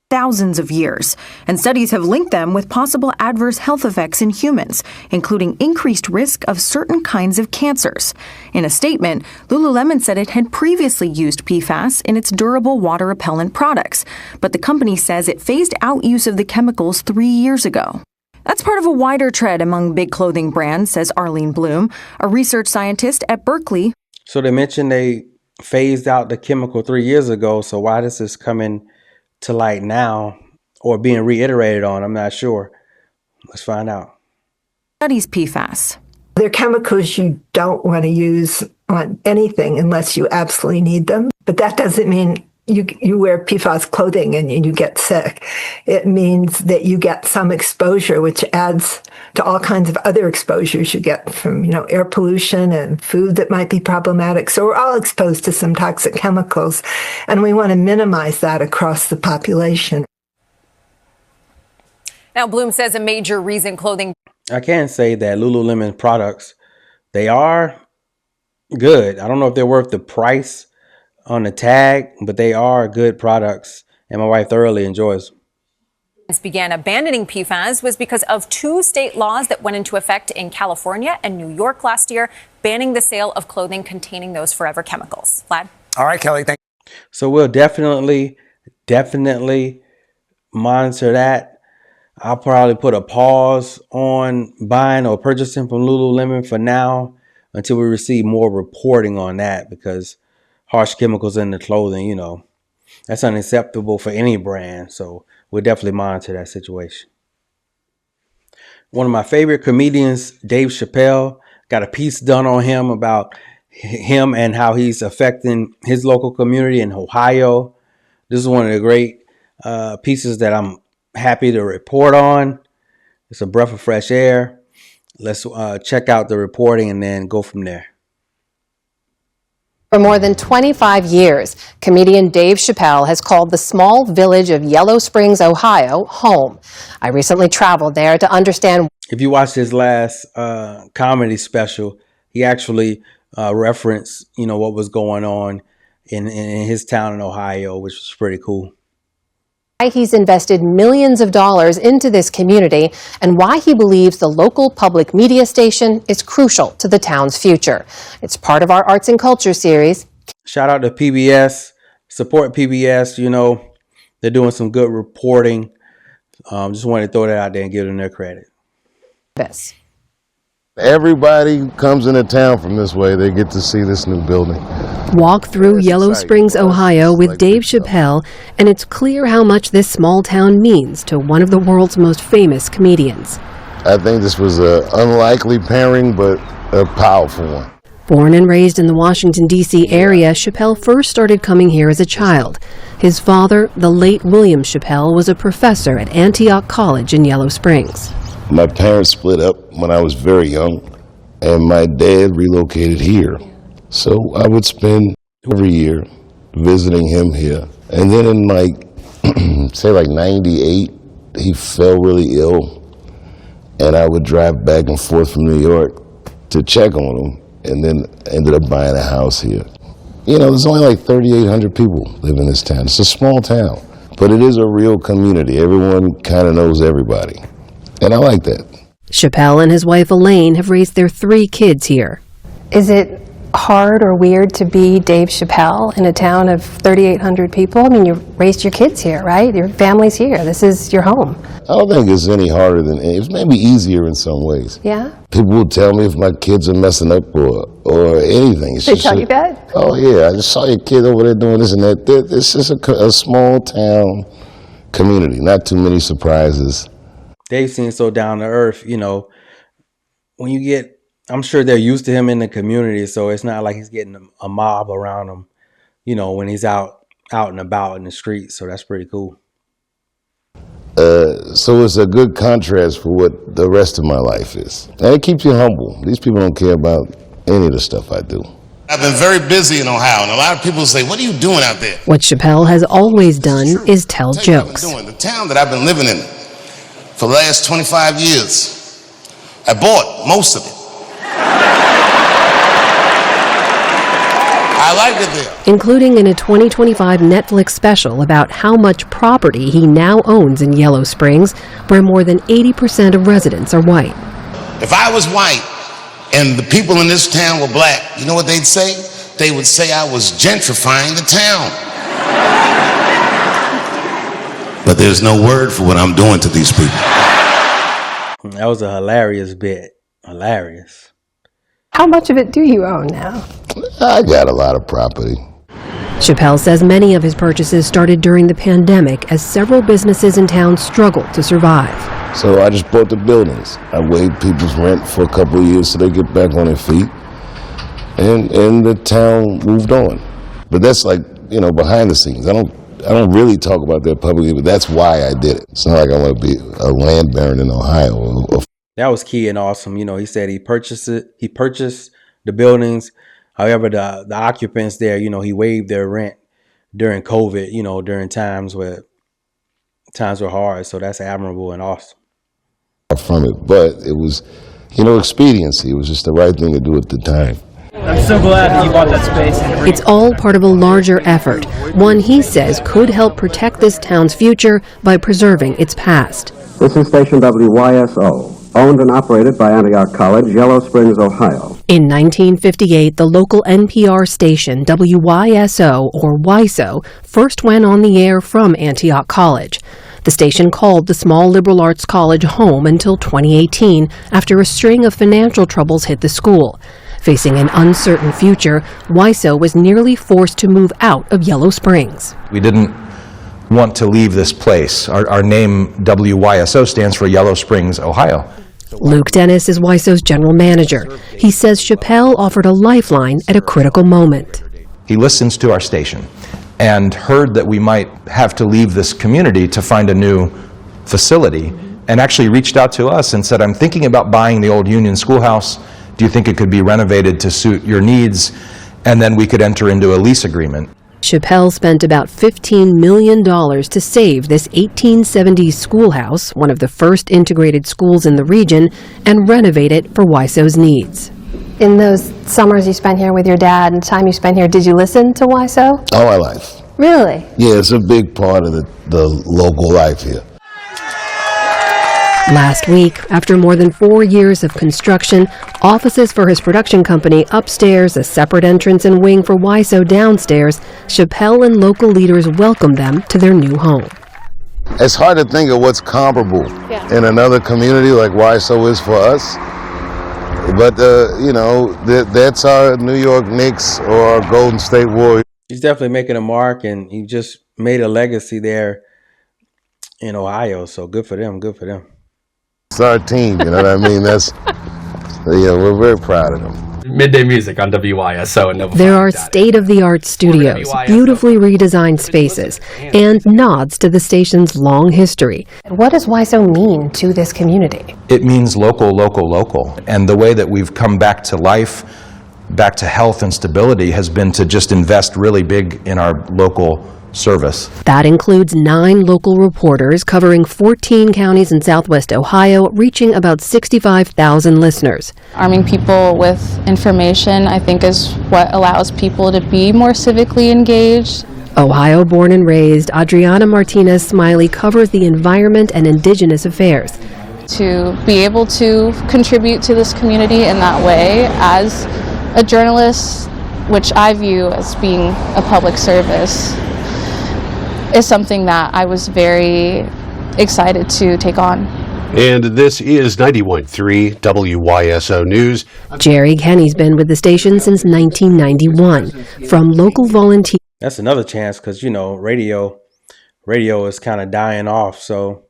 Speaker 20: thousands of years, and studies have linked them with possible adverse health effects in humans, including increased risk of certain kinds of cancers. In a statement, Lululemon said it had previously used PFAS in its durable water repellent products, but the company says it phased out use of the chemicals 3 years ago. That's part of a wider trend among big clothing brands, says Arlene Bloom, a research scientist at Berkeley.
Speaker 1: So they mentioned they phased out the chemical 3 years ago, so why this is coming to light now or being reiterated on, I'm not sure. Let's find out.
Speaker 20: Studies PFAS.
Speaker 23: They're chemicals you don't want to use on anything unless you absolutely need them. But that doesn't mean you wear PFAS clothing and you get sick. It means that you get some exposure, which adds to all kinds of other exposures you get from, air pollution and food that might be problematic. So we're all exposed to some toxic chemicals, and we want to minimize that across the population.
Speaker 2: Now, Bloom says a major reason clothing.
Speaker 1: I can say that Lululemon products, they are good. I don't know if they're worth the price on the tag, but they are good products, and my wife thoroughly enjoys them.
Speaker 2: Began abandoning PFAS was because of 2 state laws that went into effect in California and New York last year, banning the sale of clothing containing those forever chemicals. Vlad?
Speaker 24: All right, Kelly, thank you.
Speaker 1: So we'll definitely monitor that. I'll probably put a pause on buying or purchasing from Lululemon for now until we receive more reporting on that, because harsh chemicals in the clothing, that's unacceptable for any brand. So we'll definitely monitor that situation. One of my favorite comedians, Dave Chappelle, got a piece done on him about him and how he's affecting his local community in Ohio. This is one of the great pieces that I'm happy to report on. It's a breath of fresh air. Let's check out the reporting and then go from there.
Speaker 25: For more than 25 years, comedian Dave Chappelle has called the small village of Yellow Springs, Ohio, home. I recently traveled there to understand.
Speaker 1: If you watched his last comedy special, he actually referenced, what was going on in his town in Ohio, which was pretty cool.
Speaker 25: Why he's invested millions of dollars into this community and why he believes the local public media station is crucial to the town's future. It's part of our Arts and Culture series.
Speaker 1: Shout out to PBS. Support PBS. They're doing some good reporting. Just wanted to throw that out there and give them their credit.
Speaker 25: This.
Speaker 26: Everybody comes into town from this way. They get to see this new building.
Speaker 27: Walk through Yellow Springs, Ohio with Dave Chappelle, and it's clear how much this small town means to one of the world's most famous comedians.
Speaker 26: I think this was an unlikely pairing, but a powerful one.
Speaker 27: Born and raised in the Washington, D.C. area, Chappelle first started coming here as a child. His father, the late William Chappelle, was a professor at Antioch College in Yellow Springs.
Speaker 26: My parents split up when I was very young, and my dad relocated here. So I would spend every year visiting him here. And then in say 98, he fell really ill, and I would drive back and forth from New York to check on him, and then ended up buying a house here. You know, there's only like 3,800 people live in this town. It's a small town, but it is a real community. Everyone kind of knows everybody, and I like that.
Speaker 27: Chappelle and his wife Elaine have raised their 3 kids here.
Speaker 25: Is it hard or weird to be Dave Chappelle in a town of 3,800 people? I mean, you raised your kids here, right? Your family's here. This is your home.
Speaker 26: I don't think it's any harder than it's maybe easier in some ways.
Speaker 25: Yeah?
Speaker 26: People will tell me if my kids are messing up or anything. It's
Speaker 25: They tell you that?
Speaker 26: Oh yeah, I just saw your kid over there doing this and that. This is a small town community. Not too many surprises.
Speaker 1: Dave seems so down to earth, you know. When you get, I'm sure they're used to him in the community, so it's not like he's getting a mob around him, you know, when he's out and about in the streets. So that's pretty cool.
Speaker 26: So it's a good contrast for what the rest of my life is. And it keeps you humble. These people don't care about any of the stuff I do.
Speaker 3: I've been very busy in Ohio, and a lot of people say, what are you doing out there?
Speaker 27: What Chappelle has always done is tell jokes.
Speaker 3: The town that I've been living in for the last 25 years, I bought most of it. I like it there.
Speaker 27: Including in a 2025 Netflix special about how much property he now owns in Yellow Springs, where more than 80% of residents are white.
Speaker 3: If I was white and the people in this town were black, you know what they'd say? They would say I was gentrifying the town. But there's no word for what I'm doing to these people.
Speaker 1: That was a hilarious bit. Hilarious.
Speaker 25: How much of it do you own now?
Speaker 26: I got a lot of property.
Speaker 27: Chappelle says many of his purchases started during the pandemic as several businesses in town struggled to survive.
Speaker 26: So I just bought the buildings. I waived people's rent for a couple of years so they get back on their feet. And the town moved on. But that's like, you know, behind the scenes. I don't really talk about that publicly, but that's why I did it. It's not like I want to be a land baron in Ohio.
Speaker 1: That was key and awesome. You know, he said he purchased the buildings. However, the occupants there, you know, he waived their rent during COVID, you know, during times were hard. So that's admirable and awesome.
Speaker 26: From it, but it was, you know, expediency. It was just the right thing to do at the time.
Speaker 4: I'm so glad that you bought that space.
Speaker 27: It's all part of a larger effort, one he says could help protect this town's future by preserving its past.
Speaker 5: This is station WYSO, owned and operated by Antioch College, Yellow Springs, Ohio.
Speaker 27: In 1958, the local NPR station, WYSO, or WYSO, first went on the air from Antioch College. The station called the small liberal arts college home until 2018, after a string of financial troubles hit the school. Facing an uncertain future, WYSO was nearly forced to move out of Yellow Springs.
Speaker 6: We didn't want to leave this place. Our name, WYSO, stands for Yellow Springs, Ohio.
Speaker 27: Luke Dennis is WYSO's general manager. He says Chappelle offered a lifeline at a critical moment.
Speaker 6: He listens to our station and heard that we might have to leave this community to find a new facility, and actually reached out to us and said, I'm thinking about buying the old Union Schoolhouse. Do you think it could be renovated to suit your needs? And then we could enter into a lease agreement.
Speaker 27: Chappelle spent about $15 million to save this 1870s schoolhouse, one of the first integrated schools in the region, and renovate it for WYSO's needs.
Speaker 25: In those summers you spent here with your dad and time you spent here, did you listen to WYSO?
Speaker 26: All my life.
Speaker 25: Really?
Speaker 26: Yeah, it's a big part of the local life here.
Speaker 27: Last week, after more than 4 years of construction, offices for his production company upstairs, a separate entrance and wing for WYSO downstairs, Chappelle and local leaders welcomed them to their new home.
Speaker 26: It's hard to think of what's comparable in another community like WYSO is for us. But, you know, that's our New York Knicks or our Golden State Warriors.
Speaker 1: He's definitely making a mark, and he just made a legacy there in Ohio. So good for them, good for them.
Speaker 26: It's our team, you know what I mean? We're very proud of them.
Speaker 7: midday music on WYSO. And
Speaker 27: there are state-of-the-art studios, beautifully redesigned spaces, and nods to the station's long history.
Speaker 25: What does WYSO mean to this community?
Speaker 6: It means local, local, local. And the way that we've come back to life, back to health and stability, has been to just invest really big in our local service.
Speaker 27: That includes 9 local reporters covering 14 counties in Southwest Ohio, reaching about 65,000 listeners.
Speaker 8: Arming people with information, I think, is what allows people to be more civically engaged.
Speaker 27: Ohio born and raised, Adriana Martinez Smiley covers the environment and indigenous affairs.
Speaker 8: To be able to contribute to this community in that way as a journalist, which I view as being a public service, is something that I was very excited to take on.
Speaker 11: And this is 91.3 WYSO News.
Speaker 27: Jerry Kenny's been with the station since 1991. From local volunteers.
Speaker 1: That's another chance because, you know, radio is kind of dying off. So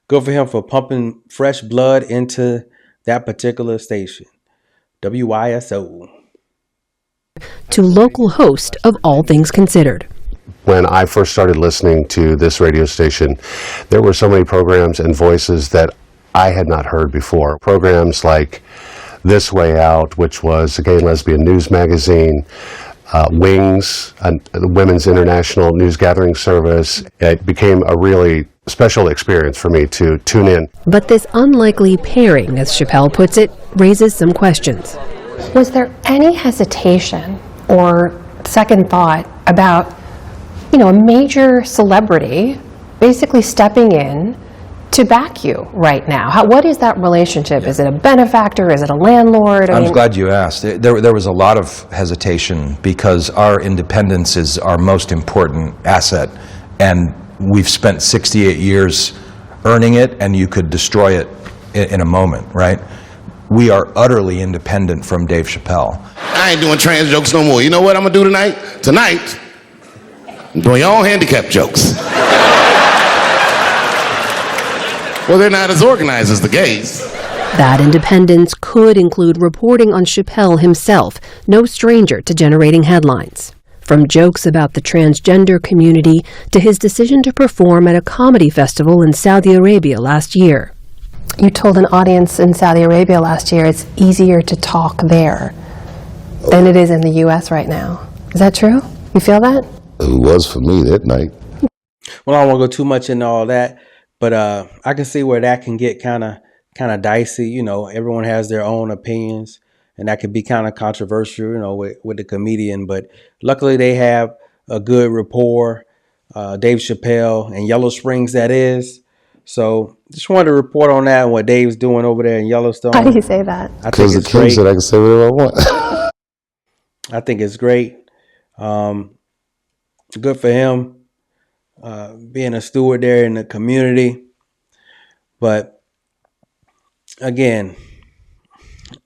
Speaker 1: good for him for pumping fresh blood into that particular station. WYSO.
Speaker 27: To local host of All Things Considered.
Speaker 11: When I first started listening to this radio station, there were so many programs and voices that I had not heard before. Programs like This Way Out, which was a gay and lesbian news magazine, Wings, the Women's International News Gathering Service. It became a really special experience for me to tune in.
Speaker 27: But this unlikely pairing, as Chappelle puts it, raises some questions.
Speaker 25: Was there any hesitation or second thought about, a major celebrity basically stepping in to back you right now? What is that relationship? Is it a benefactor? Is it a landlord?
Speaker 6: I'm glad you asked. There was a lot of hesitation because our independence is our most important asset, and we've spent 68 years earning it, and you could destroy it in a moment, right? We are utterly independent from Dave Chappelle.
Speaker 3: I ain't doing trans jokes no more. You know what I'm gonna do tonight? Tonight, I'm doing your own handicap jokes. Well, they're not as organized as the gays.
Speaker 27: That independence could include reporting on Chappelle himself, no stranger to generating headlines. From jokes about the transgender community to his decision to perform at a comedy festival in Saudi Arabia last year.
Speaker 25: You told an audience in Saudi Arabia last year it's easier to talk there than it is in the U.S. right now. Is that true? You feel that?
Speaker 26: It was for me that night.
Speaker 1: Well, I don't want to go too much into all that, but I can see where that can get kind of dicey. Everyone has their own opinions, and that could be kind of controversial, with the comedian. But luckily, they have a good rapport. Dave Chappelle and Yellow Springs, that is. So just wanted to report on that and what Dave's doing over there in Yellowstone.
Speaker 25: How do you say that?
Speaker 26: Because the king said I can say whatever I want.
Speaker 1: I think it's great. Good for him being a steward there in the community. But again,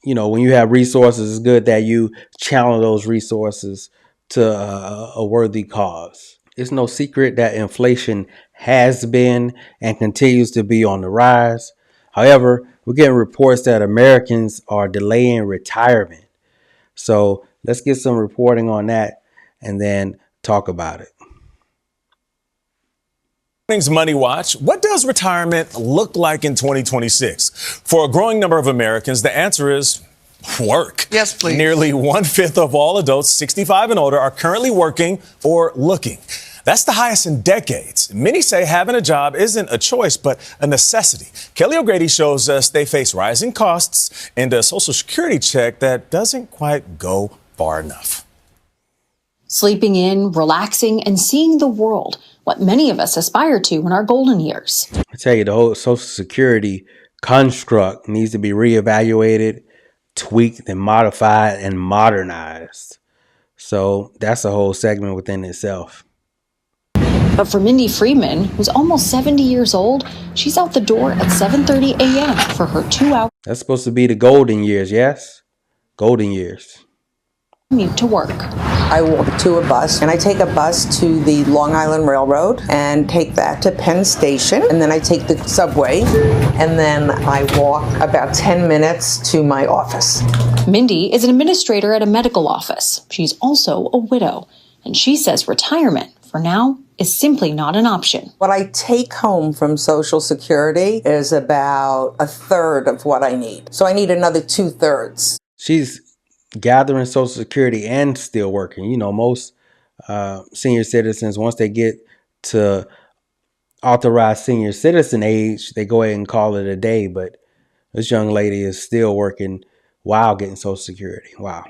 Speaker 1: when you have resources, it's good that you channel those resources to a worthy cause. It's no secret that inflation has been and continues to be on the rise. However, we're getting reports that Americans are delaying retirement. So let's get some reporting on that and then talk about it.
Speaker 12: Money Watch. What does retirement look like in 2026? For a growing number of Americans, the answer is work.
Speaker 3: Yes, please.
Speaker 12: Nearly 1/5 of all adults 65 and older are currently working or looking. That's the highest in decades. Many say having a job isn't a choice, but a necessity. Kelly O'Grady shows us they face rising costs and a Social Security check that doesn't quite go far enough.
Speaker 13: Sleeping in, relaxing, and seeing the world, what many of us aspire to in our golden years.
Speaker 1: I tell you, the whole Social Security construct needs to be reevaluated, tweaked, and modified and modernized. So that's a whole segment within itself.
Speaker 13: But for Mindy Freeman, who's almost 70 years old, she's out the door at 7:30 a.m. for her 2-hour
Speaker 1: That's supposed to be the golden years, yes? Golden years.
Speaker 13: commute to work.
Speaker 9: I walk to a bus, and I take a bus to the Long Island Railroad and take that to Penn Station, and then I take the subway, and then I walk about 10 minutes to my office.
Speaker 13: Mindy is an administrator at a medical office. She's also a widow, and she says retirement, for now, is simply not an option.
Speaker 9: What I take home from Social Security is about a third of what I need. So I need another 2/3.
Speaker 1: She's gathering Social Security and still working. You know, most senior citizens, once they get to authorized senior citizen age, they go ahead and call it a day. But this young lady is still working while getting Social Security. Wow.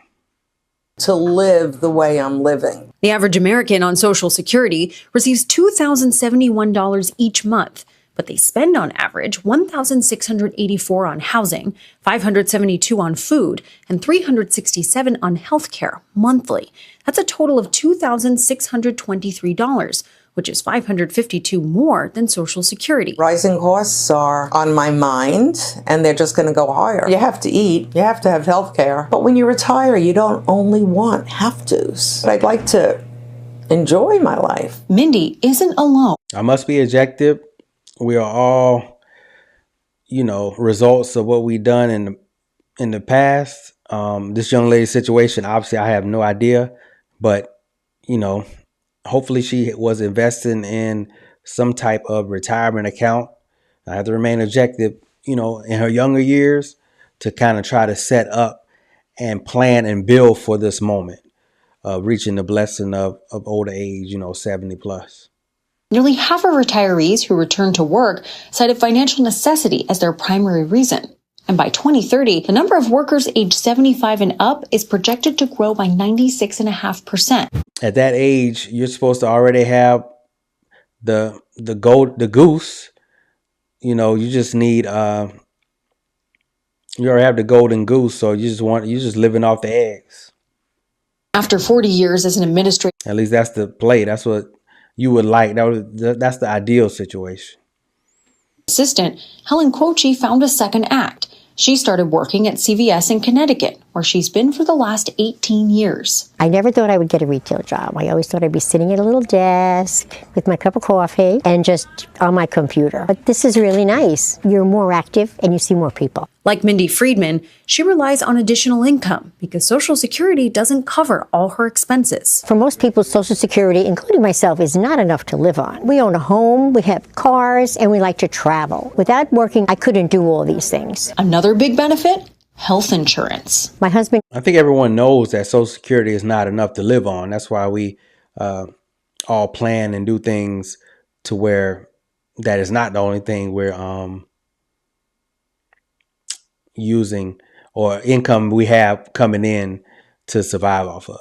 Speaker 9: To live the way I'm living.
Speaker 20: The average American on Social Security receives $2,071 each month, but they spend on average $1,684 on housing, $572 on food, and $367 on healthcare monthly. That's a total of $2,623, which is $552 more than Social Security.
Speaker 9: Rising costs are on my mind, and they're just going to go higher. You have to eat, you have to have health care, but when you retire, you don't only want have-tos. I'd like to enjoy my life.
Speaker 13: Mindy isn't alone.
Speaker 1: I must be objective. We are all, results of what we've done in the past. This young lady's situation, obviously, I have no idea, but, hopefully she was investing in some type of retirement account. I have to remain objective, in her younger years to kind of try to set up and plan and build for this moment of reaching the blessing of older age, 70 plus.
Speaker 13: Nearly half of retirees who return to work cited financial necessity as their primary reason. And by 2030, the number of workers aged 75 and up is projected to grow by 96.5%.
Speaker 1: At that age, you're supposed to already have the goose. You just need you already have the golden goose, so you're just living off the eggs.
Speaker 13: After 40 years as an administrator,
Speaker 1: at least that's the play. That's what you would like. That's the ideal situation.
Speaker 13: Assistant Helen Quochi found a second act. She started working at CVS in Connecticut, where she's been for the last 18 years.
Speaker 10: I never thought I would get a retail job. I always thought I'd be sitting at a little desk with my cup of coffee and just on my computer. But this is really nice. You're more active and you see more people.
Speaker 20: Like Mindy Friedman, she relies on additional income because Social Security doesn't cover all her expenses.
Speaker 10: For most people, Social Security, including myself, is not enough to live on. We own a home, we have cars, and we like to travel. Without working, I couldn't do all these things.
Speaker 13: Another big benefit? Health insurance.
Speaker 10: My husband...
Speaker 1: I think everyone knows that Social Security is not enough to live on. That's why we all plan and do things to where that is not the only thing we're using or income we have coming in to survive off of.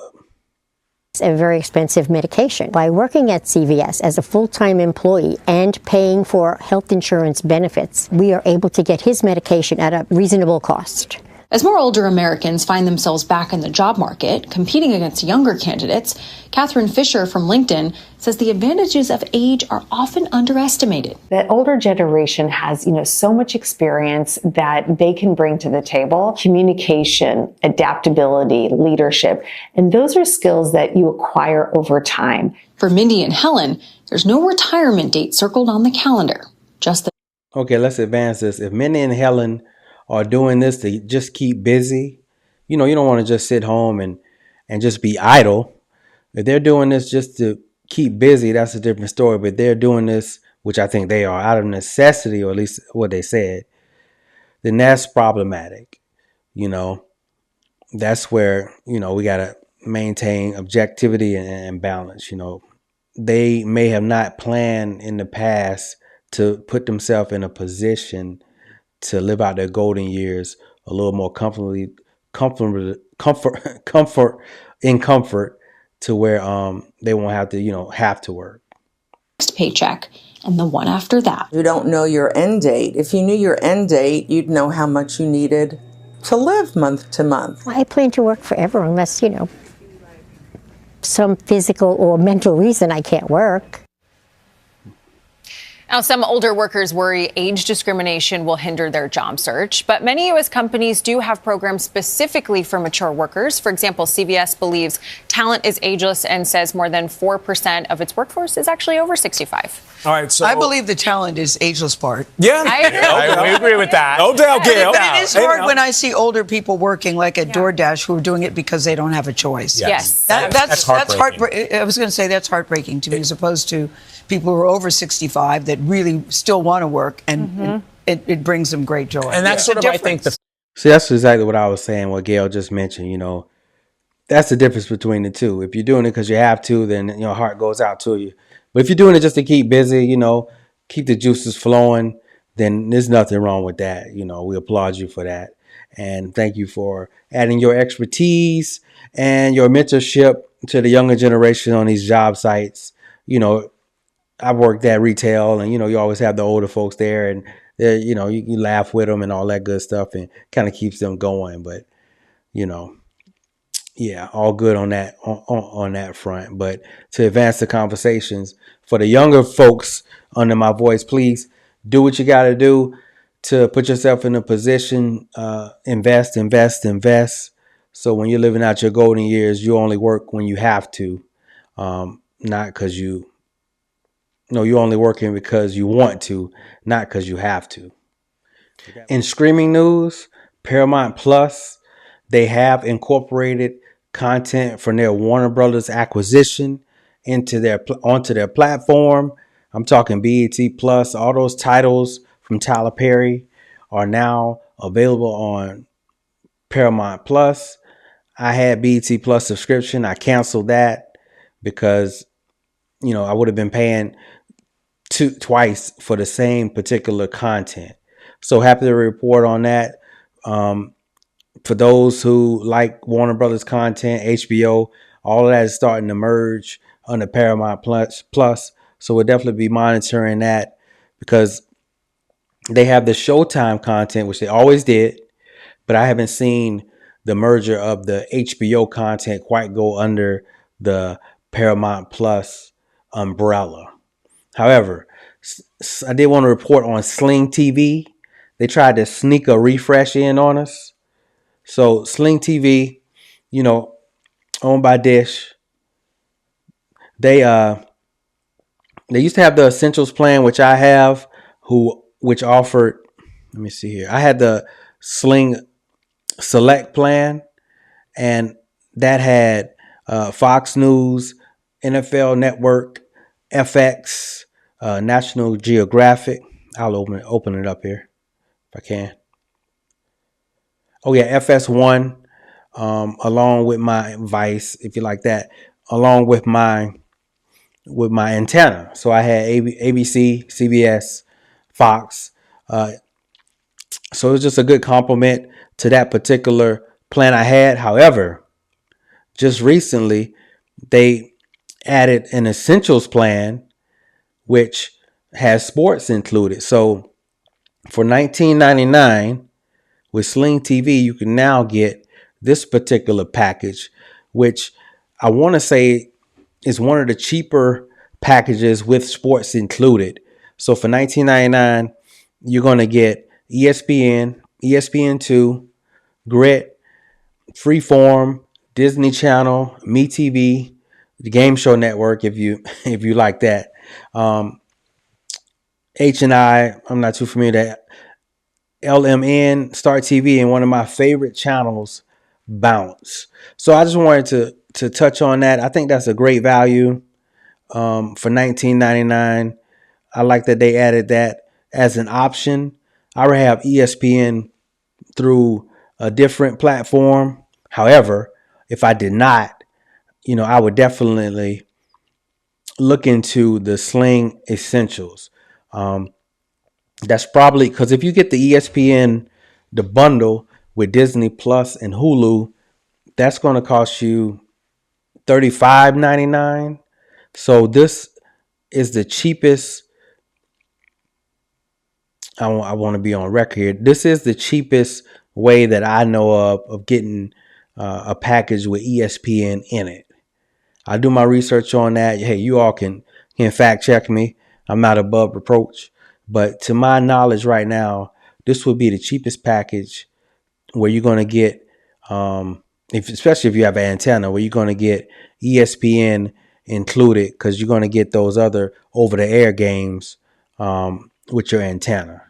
Speaker 10: It's a very expensive medication. By working at CVS as a full-time employee and paying for health insurance benefits, we are able to get his medication at a reasonable cost.
Speaker 13: As more older Americans find themselves back in the job market, competing against younger candidates, Catherine Fisher from LinkedIn says the advantages of age are often underestimated.
Speaker 14: The older generation has, so much experience that they can bring to the table. Communication, adaptability, leadership, and those are skills that you acquire over time.
Speaker 13: For Mindy and Helen, there's no retirement date circled on the calendar.
Speaker 1: Okay, let's advance this. If Mindy and Helen are doing this to just keep busy, you don't want to just sit home and just be idle. If they're doing this just to keep busy, that's a different story. But they're doing this, which I think they are, out of necessity, or at least what they said, then that's problematic. That's where, we got to maintain objectivity and balance. They may have not planned in the past to put themselves in a position to live out their golden years a little more comfort to where they won't have to, have to work.
Speaker 13: Next paycheck and the one after that.
Speaker 9: You don't know your end date. If you knew your end date, you'd know how much you needed to live month to month.
Speaker 10: I plan to work forever unless, some physical or mental reason I can't work.
Speaker 2: Now, some older workers worry age discrimination will hinder their job search, but many U.S. companies do have programs specifically for mature workers. For example, CVS believes talent is ageless and says more than 4% of its workforce is actually over 65.
Speaker 12: All right, so
Speaker 15: I believe the talent is ageless part.
Speaker 12: Yeah,
Speaker 15: we agree with that.
Speaker 12: No doubt, Gail.
Speaker 15: But it is hard when I see older people working like at DoorDash who are doing it because they don't have a choice.
Speaker 2: Yes.
Speaker 15: That's
Speaker 12: heartbreaking.
Speaker 15: heartbreaking. I was going to say that's heartbreaking to me as opposed to people who are over 65 that really still want to work, and it brings them great joy.
Speaker 12: And that's sort of, I think,
Speaker 1: See, that's exactly what I was saying, what Gail just mentioned. You know, that's the difference between the two. If you're doing it because you have to, then your heart goes out to you. But if you're doing it just to keep busy, you know, keep the juices flowing, then there's nothing wrong with that. You know, we applaud you for that. And thank you for adding your expertise and your mentorship to the younger generation on these job sites. You know, I've worked at retail, and, you know, you always have the older folks there, and you know, you laugh with them and all that good stuff, and kind of keeps them going. But, you know, yeah, all good on that on that front. But to advance the conversations for the younger folks under my voice, please do what you got to do to put yourself in a position. Invest. So when you're living out your golden years, you only work when you have to, not because you. No, you're only working because you want to, not because you have to. In streaming news, Paramount Plus, they have incorporated content from their Warner Brothers acquisition onto their platform. I'm talking BET Plus. All those titles from Tyler Perry are now available on Paramount Plus. I had BET Plus subscription. I canceled that because, you know, I would have been paying twice for the same particular content. So happy to report on that. For those who like Warner Brothers content, HBO, all of that is starting to merge under Paramount Plus. So we'll definitely be monitoring that, because they have the Showtime content, which they always did, but I haven't seen the merger of the HBO content quite go under the Paramount Plus umbrella. However, I did want to report on Sling TV. They tried to sneak a refresh in on us. So Sling TV, you know, owned by Dish, they used to have the Essentials plan, which I have, which offered, let me see here. I had the Sling Select plan, and that had Fox News, NFL Network, FX, National Geographic. I'll open it up here if I can. Oh yeah, FS1, along with my Vice, if you like that, along with my antenna. So I had ABC, CBS, Fox. So it was just a good complement to that particular plan I had. However, just recently they added an Essentials plan, which has sports included. So for $19.99 with Sling TV, you can now get this particular package, which I want to say is one of the cheaper packages with sports included. So for $19.99, you're going to get ESPN, ESPN2, Grit, Freeform, Disney Channel, MeTV, the Game Show Network, if you like that. H&I, I'm not too familiar with that. LMN, Star TV, and one of my favorite channels, Bounce. So I just wanted to touch on that. I think that's a great value for $19.99. I like that they added that as an option. I already have ESPN through a different platform. However, if I did not, you know, I would definitely look into the Sling Essentials. That's probably because if you get the ESPN, the bundle with Disney Plus and Hulu, that's going to cost you $35.99. So this is the cheapest. I want to be on record here. This is the cheapest way that I know of getting a package with ESPN in it. I do my research on that. Hey, you all can fact check me. I'm not above reproach, but to my knowledge right now, this would be the cheapest package where you're going to get, especially if you have an antenna, where you're going to get ESPN included, because you're going to get those other over-the-air games with your antenna.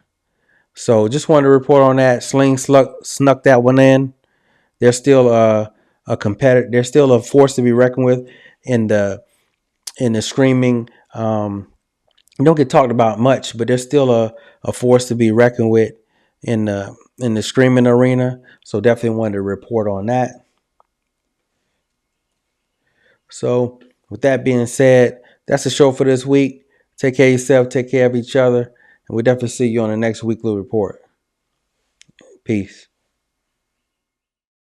Speaker 1: So just wanted to report on that. Sling snuck that one in. They're still a competitor. They're still a force to be reckoned with in the streaming. Don't get talked about much, but they're still a force to be reckoned with in the streaming arena. So definitely wanted to report on that. So with that being said, that's the show for this week. Take care of yourself, take care of each other, and we'll definitely see you on the next weekly report. Peace.